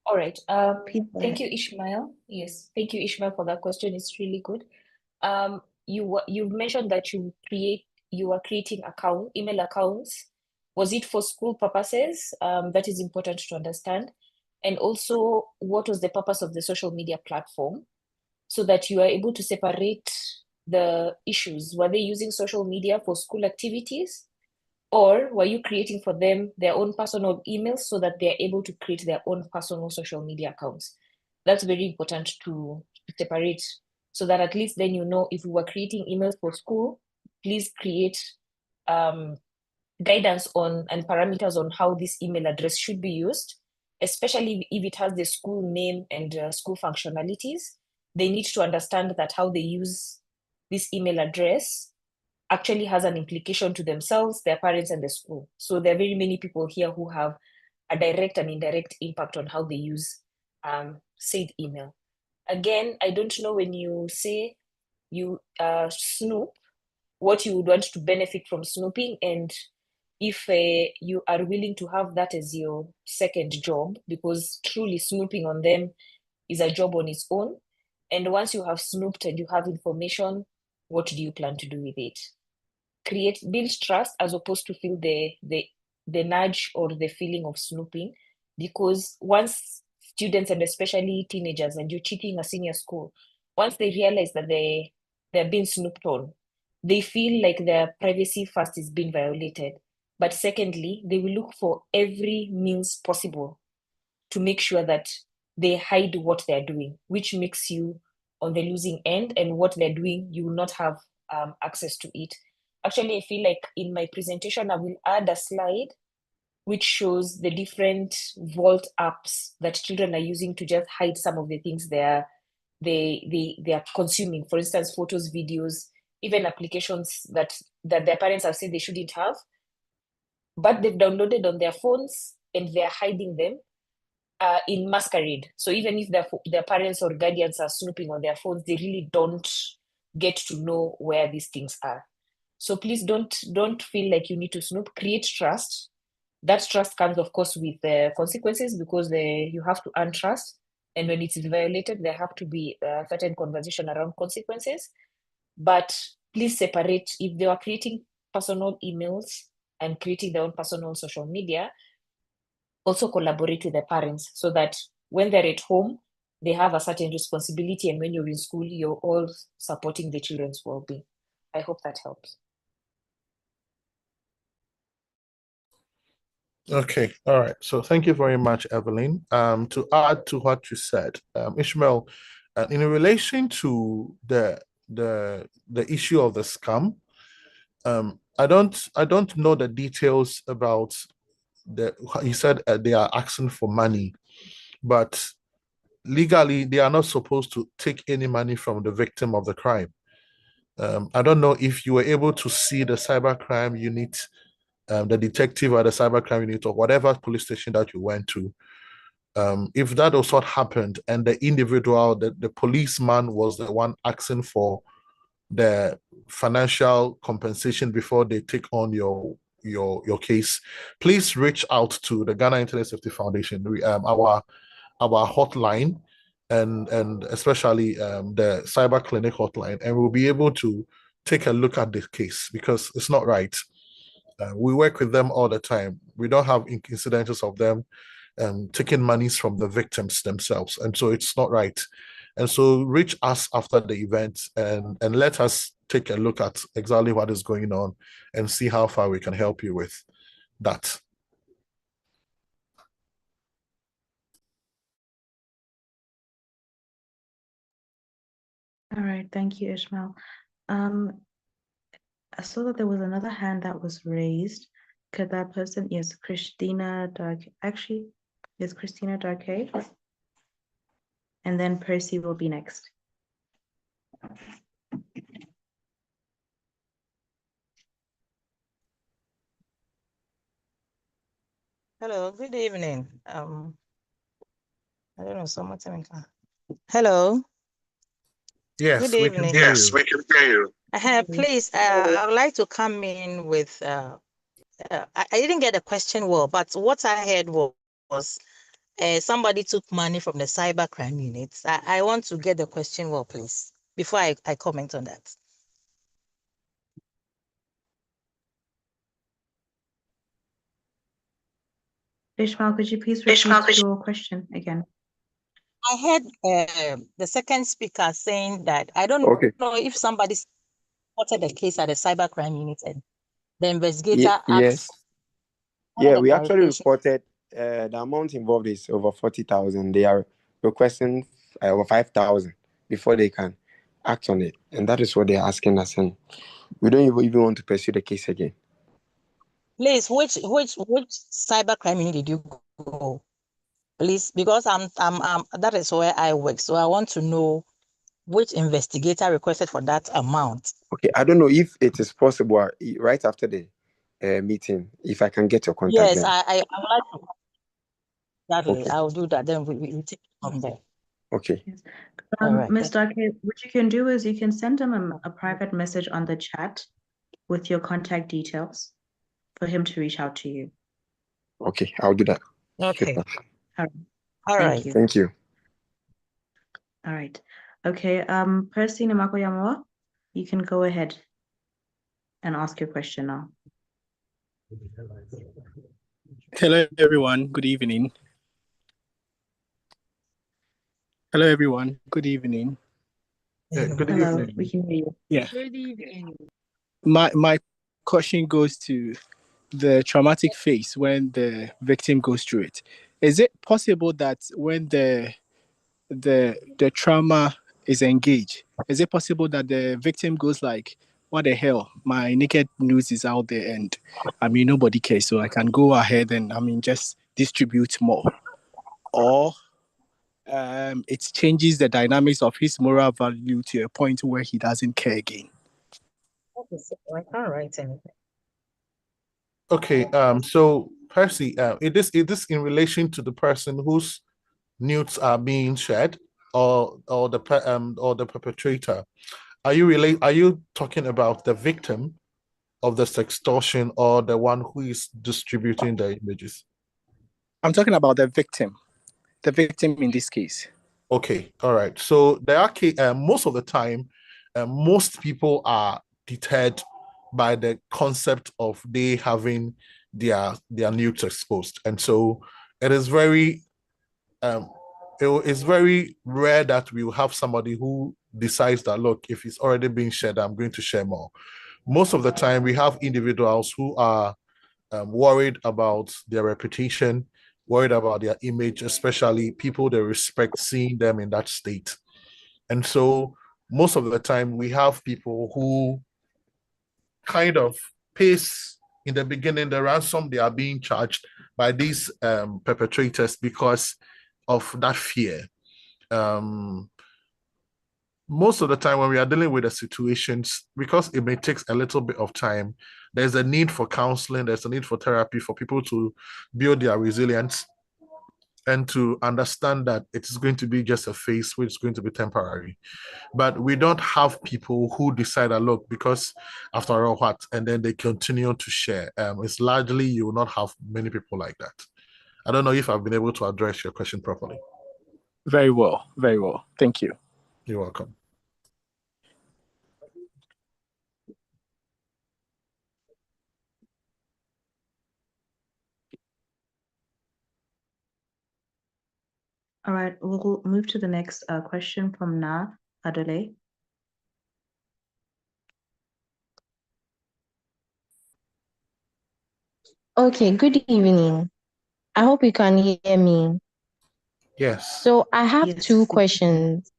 All right.
Please go
Thank
ahead.
you, Ishmael. Yes, thank you, Ishmael, for that question. It's really good. You've mentioned that you are creating email accounts. Was it for school purposes? That is important to understand. And also, what was the purpose of the social media platform, so that you are able to separate the issues? Were they using social media for school activities, or were you creating for them their own personal emails so that they're able to create their own personal social media accounts? That's very important to separate, so that at least then if we were creating emails for school, please create guidance on and parameters on how this email address should be used, especially if it has the school name and school functionalities. They need to understand that how they use this email address actually has an implication to themselves, their parents, and the school. So there are very many people here who have a direct and indirect impact on how they use said email. Again, I don't know, when you say you snoop, what you would want to benefit from snooping, and if you are willing to have that as your second job, because truly snooping on them is a job on its own. And once you have snooped and you have information, what do you plan to do with it? Build trust, as opposed to feel the nudge or the feeling of snooping, because once students, and especially teenagers, and you're teaching a senior school, once they realize that they're being snooped on, they feel like their privacy first is being violated. But secondly, they will look for every means possible to make sure that they hide what they're doing, which makes you on the losing end, and what they're doing, you will not have access to it. Actually, I feel like in my presentation, I will add a slide which shows the different vault apps that children are using to just hide some of the things they are consuming. For instance, photos, videos, even applications that their parents have said they shouldn't have, but they've downloaded on their phones and they're hiding them in masquerade. So even if their parents or guardians are snooping on their phones, they really don't get to know where these things are. So please don't feel like you need to snoop. Create trust. That trust comes, of course, with consequences, because you have to earn trust. And when it is violated, there have to be a certain conversation around consequences. But please separate. If they are creating personal emails and creating their own personal social media, also collaborate with the parents, so that when they're at home, they have a certain responsibility. And when you're in school, you're all supporting the children's well-being. I hope that helps.
Okay, all right. So thank you very much, Evelyn. To add to what you said, Ishmael, in relation to the issue of the scam, I don't know the details about you said they are asking for money, but legally they are not supposed to take any money from the victim of the crime. I don't know if you were able to see the cybercrime unit, the detective at the cybercrime unit, or whatever police station that you went to. If that was what happened, and the individual, the policeman was the one asking for the financial compensation before they take on your case, please reach out to the Ghana Internet Safety Foundation, our hotline, and especially the cyber clinic hotline, and we'll be able to take a look at the case, because it's not right. We work with them all the time. We don't have incidents of them taking monies from the victims themselves, and so it's not right. And so reach us after the event and let us take a look at exactly what is going on and see how far we can help you with that.
All right, thank you, Ishmael. I saw that there was another hand that was raised. Could that person, yes, Christina Dark, actually, yes, Christina Darkay. And then Percy will be next.
Hello, good evening. I don't know, someone tell me. Hello.
Yes,
good evening.
Yes, we can hear you.
Please, I would like to come in with, I didn't get the question well, but what I heard was somebody took money from the cybercrime units. I want to get the question well, please, before I comment on that.
Ishmael, could you please repeat your question again?
I heard the second speaker saying that I don't know if somebody reported the case at the cybercrime unit and the investigator
Yes.
asked.
Yeah, we actually reported the amount involved is over 40,000. They are requesting over 5,000 before they can act on it, and that is what they're asking us, and we don't even want to pursue the case again.
Please, which cybercrime unit did you go? Please, because that is where I work, so I want to know which investigator requested for that amount.
Okay, I don't know if it is possible right after the meeting, if I can get your contact.
Yes,
then.
I would like to. Exactly,
Okay.
I will do that. Then we take it from there.
Okay.
Yes.
All right.
Ms. Darkay, what you can do is you can send him a private message on the chat with your contact details for him to reach out to you.
Okay, I'll do that.
Okay.
Sure.
All right.
You.
Thank you.
All right. Okay. Percy Namakoyamoa, you can go ahead and ask your question now.
Hello, everyone. Good evening. Hello, everyone. Good evening.
Yeah, good
Hello,
evening.
we can hear you.
Yeah.
Good evening.
My question goes to the traumatic phase when the victim goes through it. Is it possible that when the the trauma is engaged, is it possible that the victim goes like, what the hell? My naked news is out there and nobody cares, so I can go ahead and just distribute more. Or it changes the dynamics of his moral value to a point where he doesn't care again.
I can't write anything.
Okay, so Percy, is this in relation to the person whose nudes are being shared, or the perpetrator? Are you talking about the victim of the sextortion or the one who is distributing the images?
I'm talking about the victim in this case.
Okay, all right. So there are most of the time, most people are deterred by the concept of they having their nudes exposed, and so it is very it's very rare that we will have somebody who decides that, look, if it's already being shared, I'm going to share more. Most of the time, we have individuals who are worried about their reputation, worried about their image, especially people they respect seeing them in that state. And so most of the time, we have people who kind of pays in the beginning the ransom they are being charged by these perpetrators because of that fear. Most of the time when we are dealing with the situations, because it may take a little bit of time, there's a need for counseling, there's a need for therapy for people to build their resilience and to understand that it is going to be just a phase which is going to be temporary. But we don't have people who decide that, look, because after all, what, and then they continue to share. It's largely, you will not have many people like that. I don't know if I've been able to address your question properly.
Very well, very well. Thank you.
You're welcome.
All right, we'll move to the next question from Na Adole.
Okay, good evening. I hope you can hear me.
Yes.
So I have
Yes.
two questions.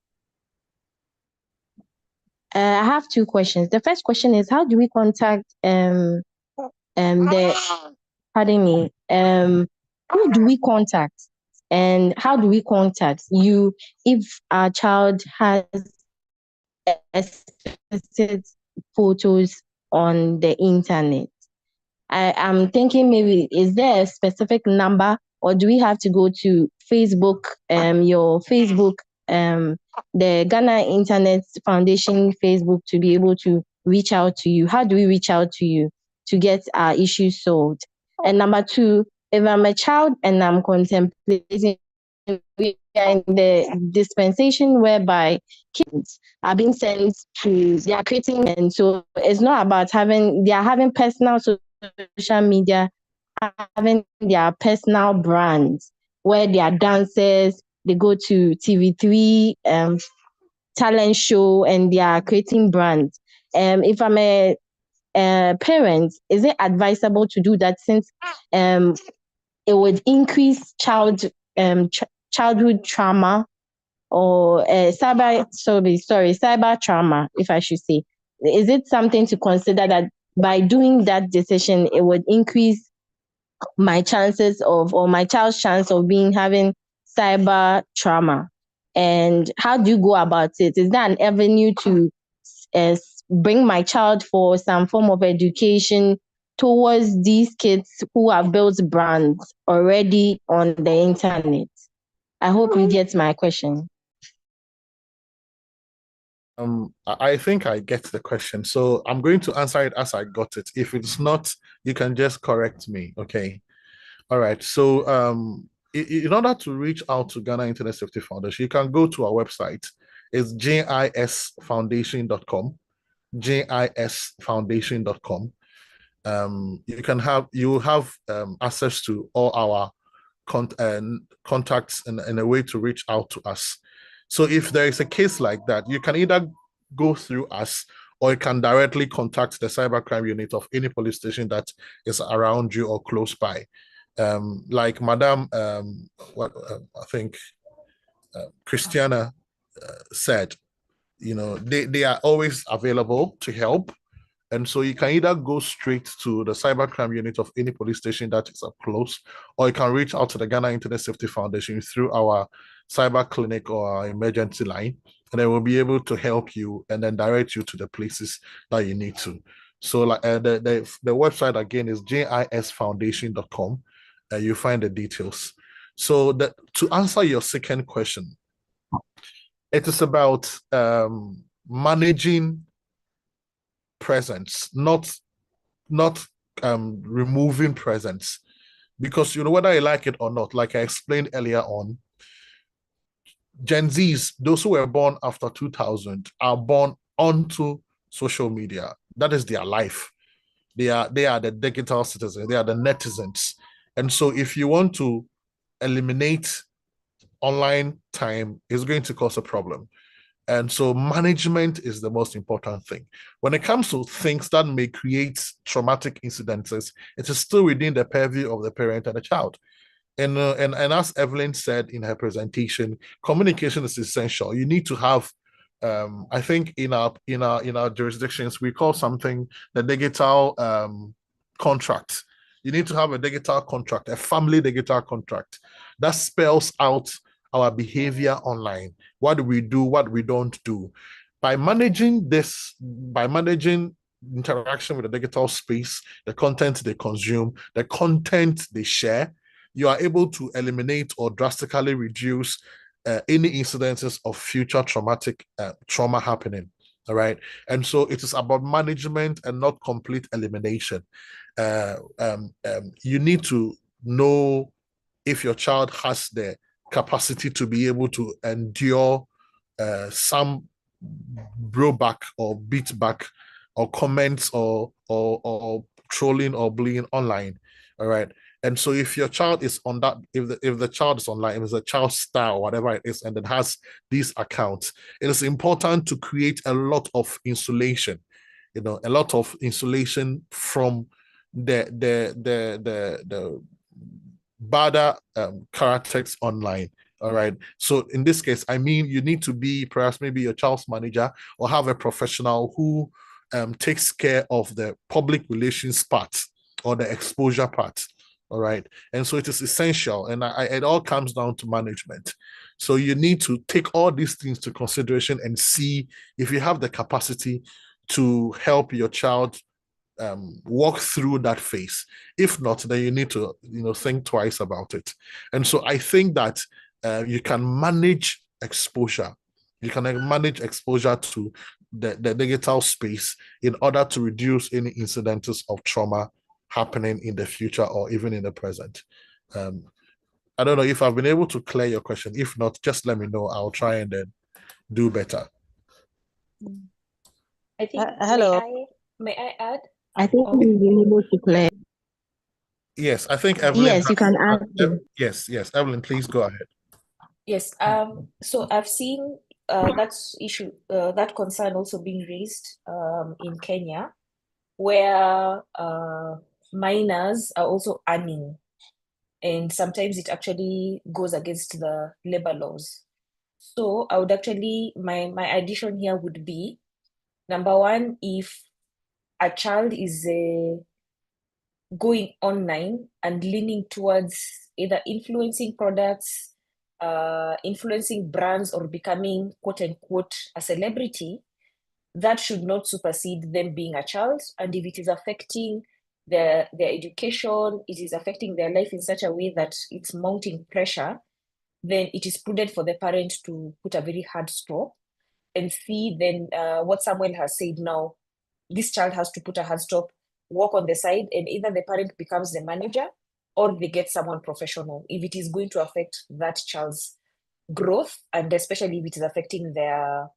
I have two questions. The first question is, how do we contact the pardon me, who do we contact and how do we contact you if our child has explicit photos on the internet? I'm thinking maybe, is there a specific number or do we have to go to Facebook, your Facebook, the Ghana Internet Foundation Facebook to be able to reach out to you? How do we reach out to you to get our issues solved? And number two, if I'm a child and I'm contemplating, we are in the dispensation whereby kids are being sent to, they are creating, and so it's not about they are having personal social media, having their personal brands where they are dancers, they go to TV3 talent show and they are creating brands. If I'm a parent, is it advisable to do that since it would increase childhood trauma or cyber trauma, if I should say? Is it something to consider that by doing that decision, it would increase my chances of, or my child's chance of having cyber trauma? And how do you go about it? Is that an avenue to bring my child for some form of education towards these kids who have built brands already on the internet? I hope you get my question.
I think I get the question. So I'm going to answer it as I got it. If it's not, you can just correct me. Okay. All right. So in order to reach out to Ghana Internet Safety Foundation, you can go to our website. It's gisfoundation.com. gisfoundation.com. You will have access to all our contacts and a way to reach out to us. So if there is a case like that, you can either go through us or you can directly contact the cybercrime unit of any police station that is around you or close by. Like Madam, I think Christiana said, they are always available to help. And so you can either go straight to the cybercrime unit of any police station that is up close, or you can reach out to the Ghana Internet Safety Foundation through our cyber clinic or our emergency line, and they will be able to help you and then direct you to the places that you need to. So like the website again is jisfoundation.com. You find the details. So to answer your second question, it is about managing presence, not removing presence, because whether I like it or not, like I explained earlier on, Gen Zs, those who were born after 2000, are born onto social media. That is their life. They are the digital citizens. They are the netizens. And so if you want to eliminate online time, it's going to cause a problem. And so management is the most important thing. When it comes to things that may create traumatic incidences, it is still within the purview of the parent and the child. And as Evelyn said in her presentation, communication is essential. You need to have, I think in our jurisdictions, we call something the digital contract. You need to have a digital contract, a family digital contract that spells out our behavior online. What do we do? What we don't do? By managing interaction with the digital space, the content they consume, the content they share, you are able to eliminate or drastically reduce any incidences of future trauma happening. All right. And so it is about management and not complete elimination. You need to know if your child has the capacity to be able to endure some blowback or beat back or comments or trolling or bullying online. All right. And so if your child is on that, if the child is online, if it's a child star or whatever it is, and it has these accounts, it is important to create a lot of insulation, a lot of insulation from the badder characters online. All right. So in this case, I mean, you need to be perhaps maybe your child's manager or have a professional who takes care of the public relations part or the exposure part. All right. And so it is essential. And it all comes down to management. So you need to take all these things to consideration and see if you have the capacity to help your child walk through that phase. If not, then you need to think twice about it. And so I think that you can manage exposure. You can manage exposure to the digital space in order to reduce any incidences of trauma happening in the future or even in the present. I don't know if I've been able to clear your question. If not, just let me know. I'll try and then do better.
I think
hello.
May I add?
I think we've been able to clear.
Yes, I think Evelyn.
Yes, you can add.
Yes, Evelyn, please go ahead.
Yes. So I've seen that concern also being raised in Kenya, where minors are also earning, and sometimes it actually goes against the labor laws. So I would actually, my addition here would be, number one, if a child is going online and leaning towards either influencing products, influencing brands, or becoming quote unquote a celebrity, that should not supersede them being a child. And if it is affecting their education, it is affecting their life in such a way that it's mounting pressure, then it is prudent for the parent to put a very hard stop and see then what Samuel has said now. This child has to put a hard stop, walk on the side, and either the parent becomes the manager or they get someone professional if it is going to affect that child's growth, and especially if it is affecting their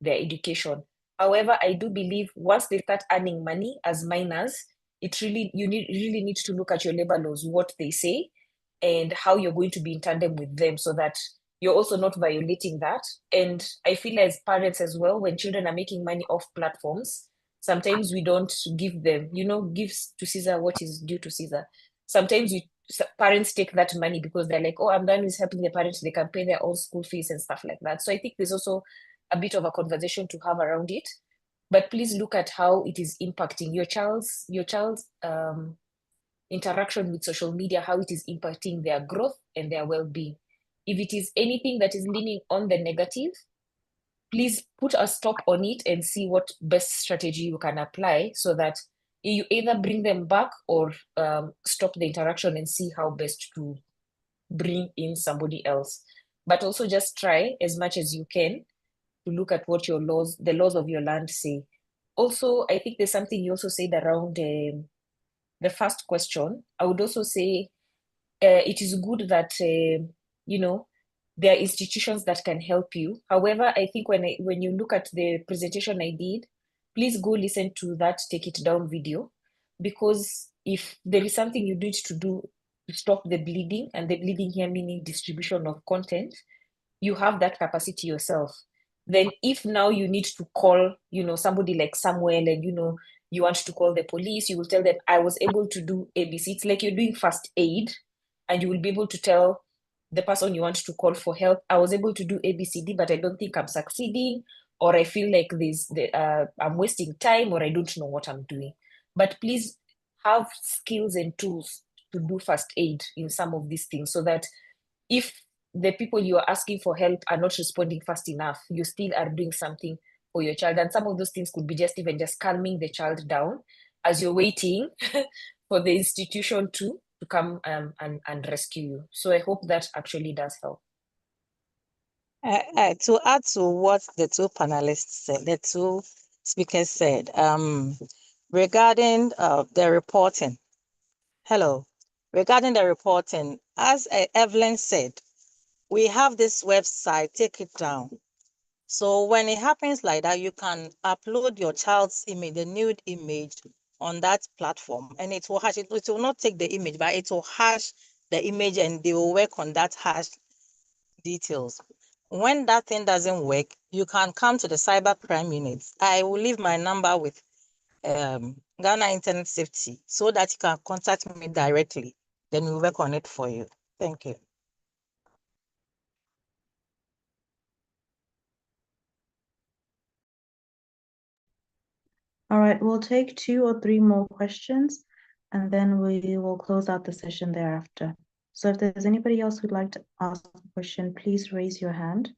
education. However, I do believe once they start earning money as minors, you really need to look at your labor laws, what they say, and how you're going to be in tandem with them so that you're also not violating that. And I feel as parents as well, when children are making money off platforms, sometimes we don't give them, give to Caesar what is due to Caesar. Sometimes we parents take that money because they're like, oh, I'm done with helping the parents, they can pay their own school fees and stuff like that. So I think there's also a bit of a conversation to have around it. But please look at how it is impacting your child's interaction with social media, how it is impacting their growth and their well-being. If it is anything that is leaning on the negative, please put a stop on it and see what best strategy you can apply so that you either bring them back or stop the interaction and see how best to bring in somebody else. But also just try as much as you can to look at what your laws, the laws of your land say. Also, I think there's something you also said around the first question. I would also say it is good that, there are institutions that can help you. However, I think when you look at the presentation I did, please go listen to that Take It Down video, because if there is something you need to do to stop the bleeding, and the bleeding here meaning distribution of content, you have that capacity yourself. Then if now you need to call, somebody like Samuel, and you want to call the police, you will tell them, I was able to do ABC. It's like you're doing first aid, and you will be able to tell the person you want to call for help, I was able to do ABCD, but I don't think I'm succeeding, or I feel like I'm wasting time, or I don't know what I'm doing. But please have skills and tools to do first aid in some of these things, so that if the people you are asking for help are not responding fast enough, you still are doing something for your child. And some of those things could be just even just calming the child down as you're waiting for the institution to come and rescue you. So I hope that actually does help.
To add to what the two panelists said, the two speakers said, regarding the reporting. Regarding the reporting, as Evelyn said, we have this website, Take It Down. So when it happens like that, you can upload your child's image, the nude image, on that platform, and it will hash it. It will not take the image, but it will hash the image, and they will work on that hash details. When that thing doesn't work, you can come to the cybercrime unit. I will leave my number with Ghana Internet Safety so that you can contact me directly. Then we'll work on it for you. Thank you.
All right, we'll take 2 or 3 more questions, and then we will close out the session thereafter. So if there's anybody else who'd like to ask a question, please raise your hand.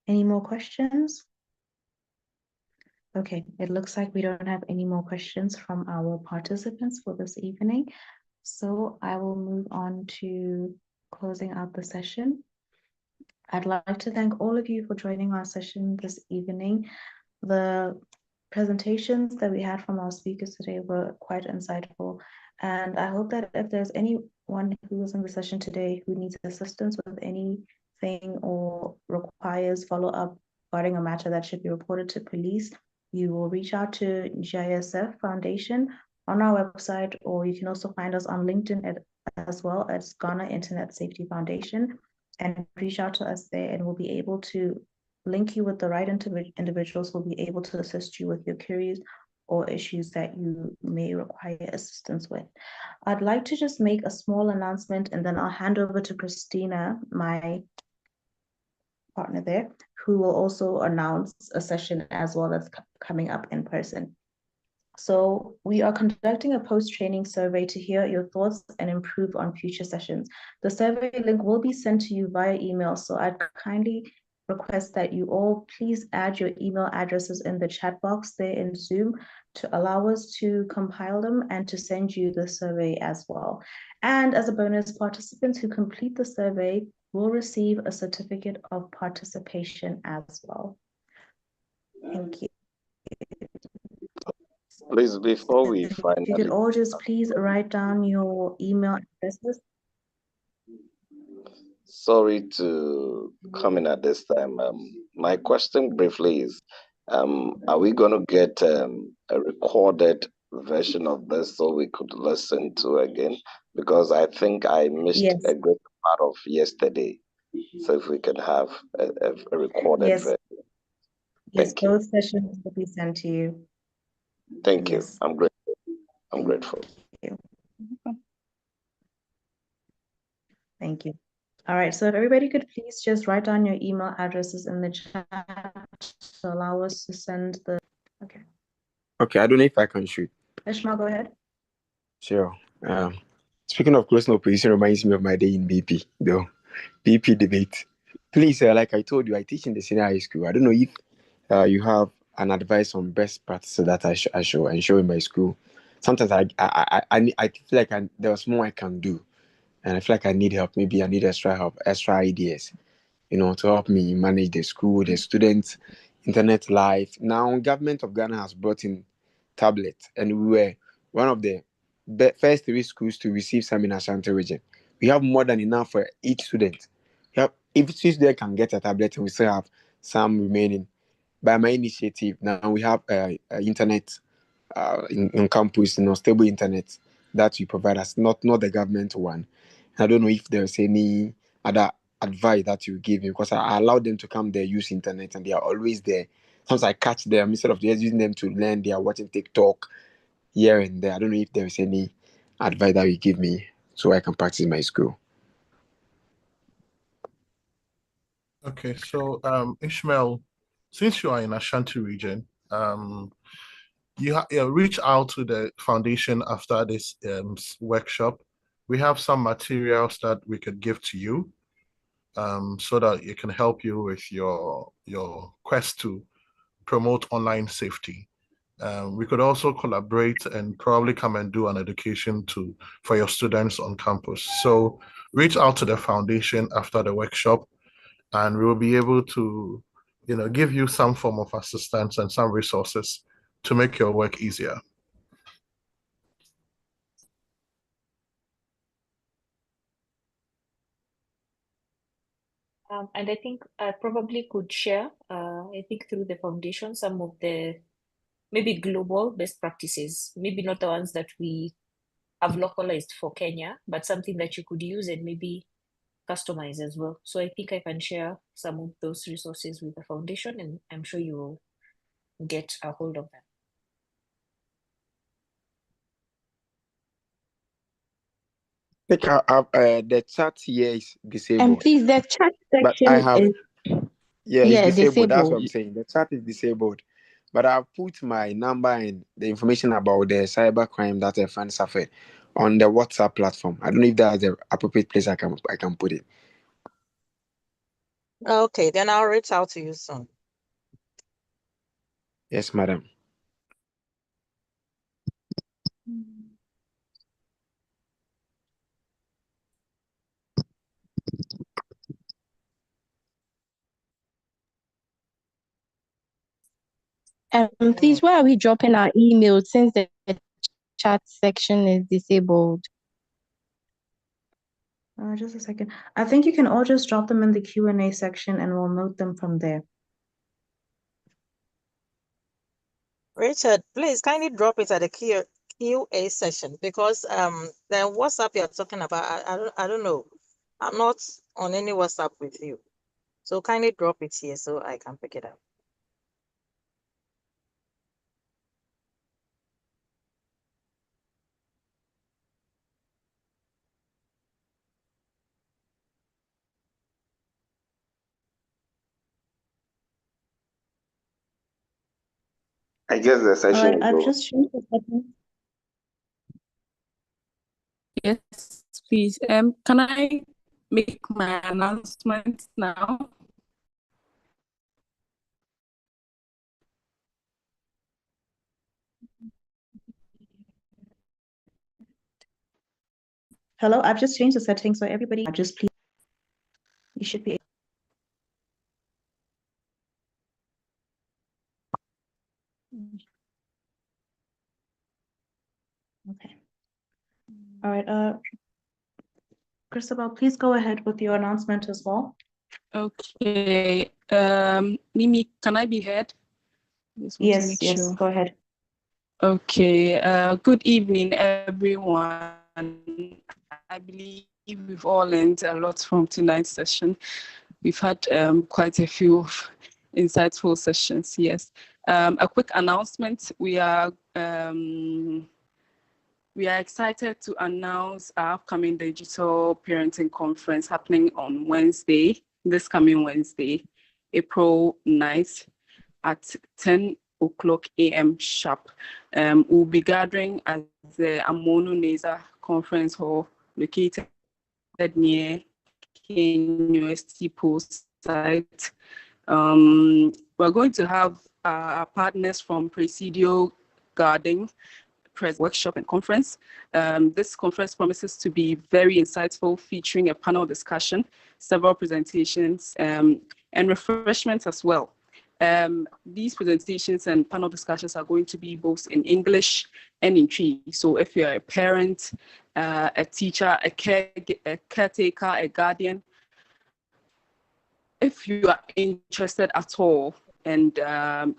Any more questions? Okay, it looks like we don't have any more questions from our participants for this evening. So I will move on to closing out the session. I'd like to thank all of you for joining our session this evening. The presentations that we had from our speakers today were quite insightful. And I hope that if there's anyone who was in the session today who needs assistance with anything or requires follow-up regarding a matter that should be reported to police, you will reach out to GISF Foundation on our website, or you can also find us on LinkedIn as well as Ghana Internet Safety Foundation, and reach out to us there, and we'll be able to link you with the right individuals who will be able to assist you with your queries or issues that you may require assistance with. I'd like to just make a small announcement, and then I'll hand over to Christina, my partner there, who will also announce a session as well that's coming up in person. So we are conducting a post-training survey to hear your thoughts and improve on future sessions. The survey link will be sent to you via email, so I'd kindly request that you all please add your email addresses in the chat box there in Zoom to allow us to compile them and to send you the survey as well. And as a bonus, participants who complete the survey will receive a certificate of participation as well. Thank you.
Please, before we
If
finally,
you could all just please write down your email addresses.
sorry to come in at this time. My question briefly is, are we going to get a recorded version of this so we could listen to again? because I think I missed
Yes.
a great part of yesterday. So if we can have a recorded
Yes.
version.
Yes,
Thank you.
both sessions will be sent to you.
Thank you.
Yes.
I'm grateful. I'm grateful.
Thank you. All right, so if everybody could please just write down your email addresses in the chat to allow us to send the, okay.
Okay, I don't know if I can shoot.
Ishmael, go ahead.
Sure. Speaking of closing opposition reminds me of my day in BP, though. BP debate. Please, like I told you, I teach in the senior high school. I don't know if you have an advice on best practices that I show and show in my school. Sometimes I feel like there's more I can do, and I feel like I need help. Maybe I need extra help, extra ideas, to help me manage the school, the students, internet life. Now, government of Ghana has brought in tablets, and we were one of the first 3 schools to receive some in Ashanti region. We have more than enough for each student. If each student can get a tablet, and we still have some remaining. By my initiative, now we have internet in campus, stable internet that we provide us, not the government one. I don't know if there's any other advice that you give me, because I allow them to come there, use internet, and they are always there. Sometimes I catch them instead of just using them to learn, they are watching TikTok here and there. I don't know if there's any advice that you give me so I can practice in my school.
Okay, so Ishmael, since you are in Ashanti region, you reach out to the foundation after this workshop. We have some materials that we could give to you, so that it can help you with your quest to promote online safety. We could also collaborate and probably come and do an education for your students on campus. So reach out to the foundation after the workshop, and we will be able to, give you some form of assistance and some resources to make your work easier.
And I think I probably could share, I think through the foundation, some of the maybe global best practices, maybe not the ones that we have localized for Kenya, but something that you could use and maybe customize as well. So I think I can share some of those resources with the foundation, and I'm sure you will get a hold of them.
The chat here is disabled.
And please, the chat
But
section
I have,
is
it's disabled. That's what I'm
disabled.
saying. The chat is disabled. But I've put my number and the information about the cyber crime that a friend suffered on the WhatsApp platform. I don't know if that's the appropriate place I can put it.
Okay, then I'll reach out to you soon.
Yes, madam.
Please, why are we dropping our email since the chat section is disabled?
Just a second. I think you can all just drop them in the Q&A section and we'll note them from there.
Richard, please kindly drop it at the QA session, because the WhatsApp you're talking about, I don't know. I'm not on any WhatsApp with you. So kindly drop it here so I can pick it up.
I guess the session is
I've
over.
just changed the settings.
Yes, please. Can I make my announcement now?
Hello, I've just changed the settings so everybody just please, you should be. Okay. All right, Christabel, please go ahead with your announcement as well.
Okay. Mimi, can I be heard? Just want to make sure.
Go ahead.
Okay. Good evening, everyone. I believe we've all learned a lot from tonight's session. We've had quite a few insightful sessions, yes. A quick announcement, we are excited to announce our upcoming digital parenting conference happening on Wednesday, this coming Wednesday, April 9th at 10 o'clock a.m. sharp. We'll be gathering at the Amono Neza Conference Hall located near KNUST Post site. We're going to have our partners from Presidio Garden workshop and conference. This conference promises to be very insightful, featuring a panel discussion, several presentations, and refreshments as well. These presentations and panel discussions are going to be both in English and in Twi. So if you're a parent, a teacher, a caretaker, a guardian, if you are interested at all and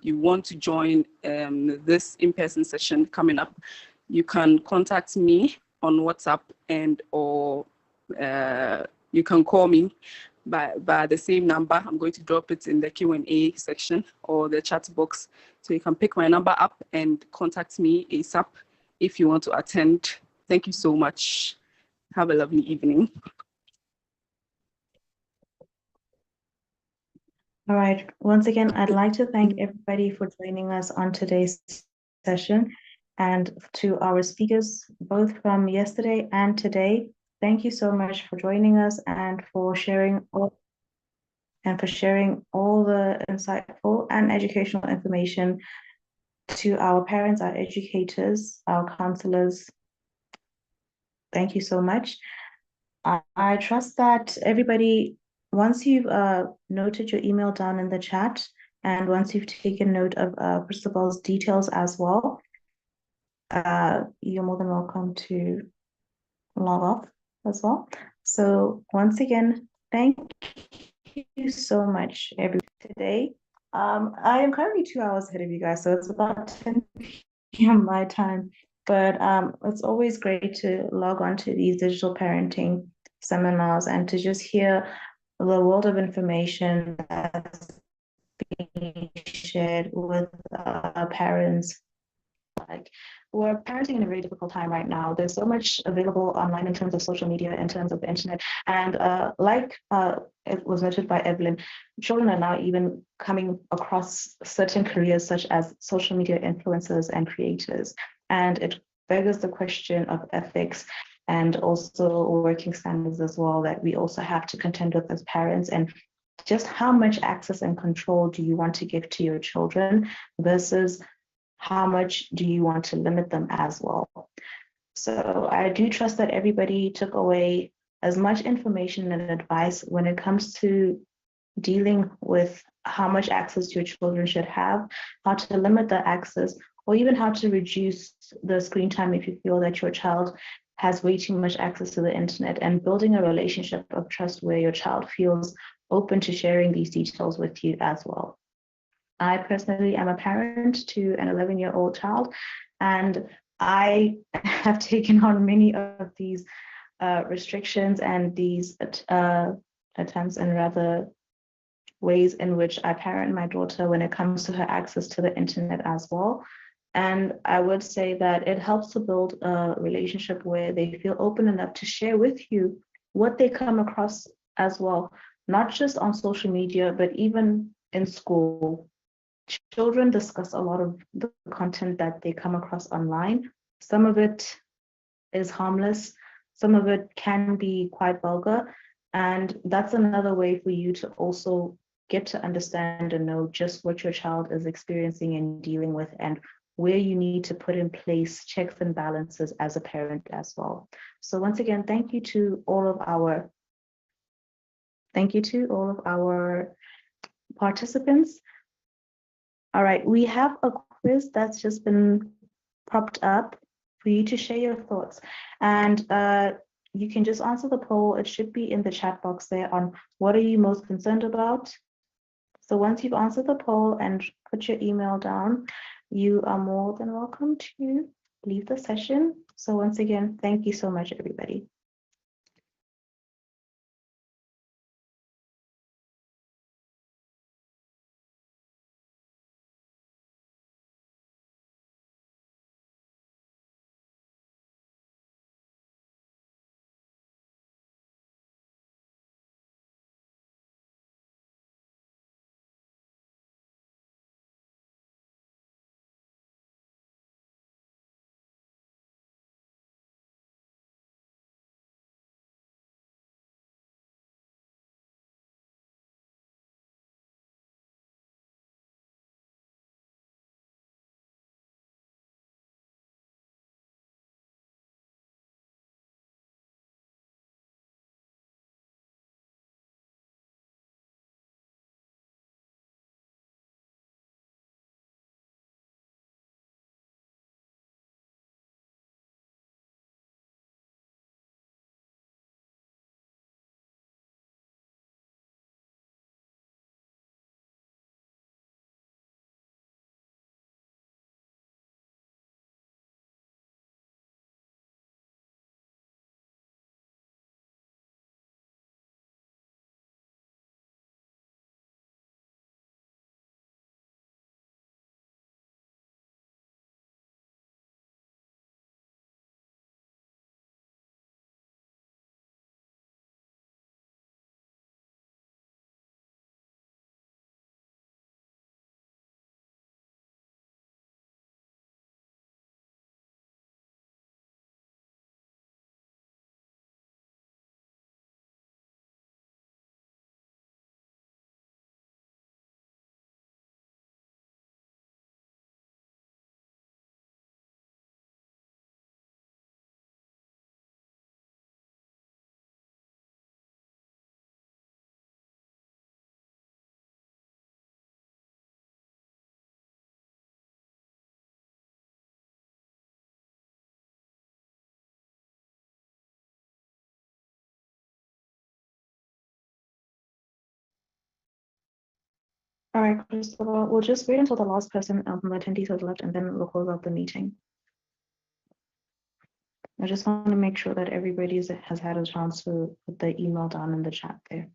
you want to join this in-person session coming up, you can contact me on WhatsApp or you can call me by the same number. I'm going to drop it in the Q&A section or the chat box. So you can pick my number up and contact me ASAP if you want to attend. Thank you so much. Have a lovely evening.
All right. Once again, I'd like to thank everybody for joining us on today's session, and to our speakers, both from yesterday and today. Thank you so much for joining us and for sharing all the insightful and educational information to our parents, our educators, our counselors. Thank you so much. I trust that everybody, once you've noted your email down in the chat, and once you've taken note of Christabel's details as well, you're more than welcome to log off as well. So once again, thank you so much, everyone, today. I am currently 2 hours ahead of you guys, so it's about 10 p.m. my time. But it's always great to log on to these digital parenting seminars and to just hear the world of information that's being shared with parents. Like, we're parenting in a very difficult time right now. There's so much available online in terms of social media, in terms of the internet. And like it was noted by Evelyn, children are now even coming across certain careers such as social media influencers and creators. And it beggars the question of ethics and also working standards as well that we also have to contend with as parents, and just how much access and control do you want to give to your children versus how much do you want to limit them as well. So I do trust that everybody took away as much information and advice when it comes to dealing with how much access your children should have, how to limit the access, or even how to reduce the screen time if you feel that your child has way too much access to the internet, and building a relationship of trust where your child feels open to sharing these details with you as well. I personally am a parent to an 11-year-old child, and I have taken on many of these restrictions and these attempts and rather ways in which I parent my daughter when it comes to her access to the internet as well. And I would say that it helps to build a relationship where they feel open enough to share with you what they come across as well, not just on social media, but even in school. Children discuss a lot of the content that they come across online. Some of it is harmless, some of it can be quite vulgar, and that's another way for you to also get to understand and know just what your child is experiencing and dealing with, and where you need to put in place checks and balances as a parent as well. So once again, thank you to all of our participants. All right, we have a quiz that's just been propped up for you to share your thoughts. And you can just answer the poll. It should be in the chat box there on what are you most concerned about. So once you've answered the poll and put your email down, you are more than welcome to leave the session. So once again, thank you so much, everybody. All right, Cristobal, we'll just wait until the last person of the attendees has left and then we'll close out the meeting. I just want to make sure that everybody has had a chance to put the email down in the chat there.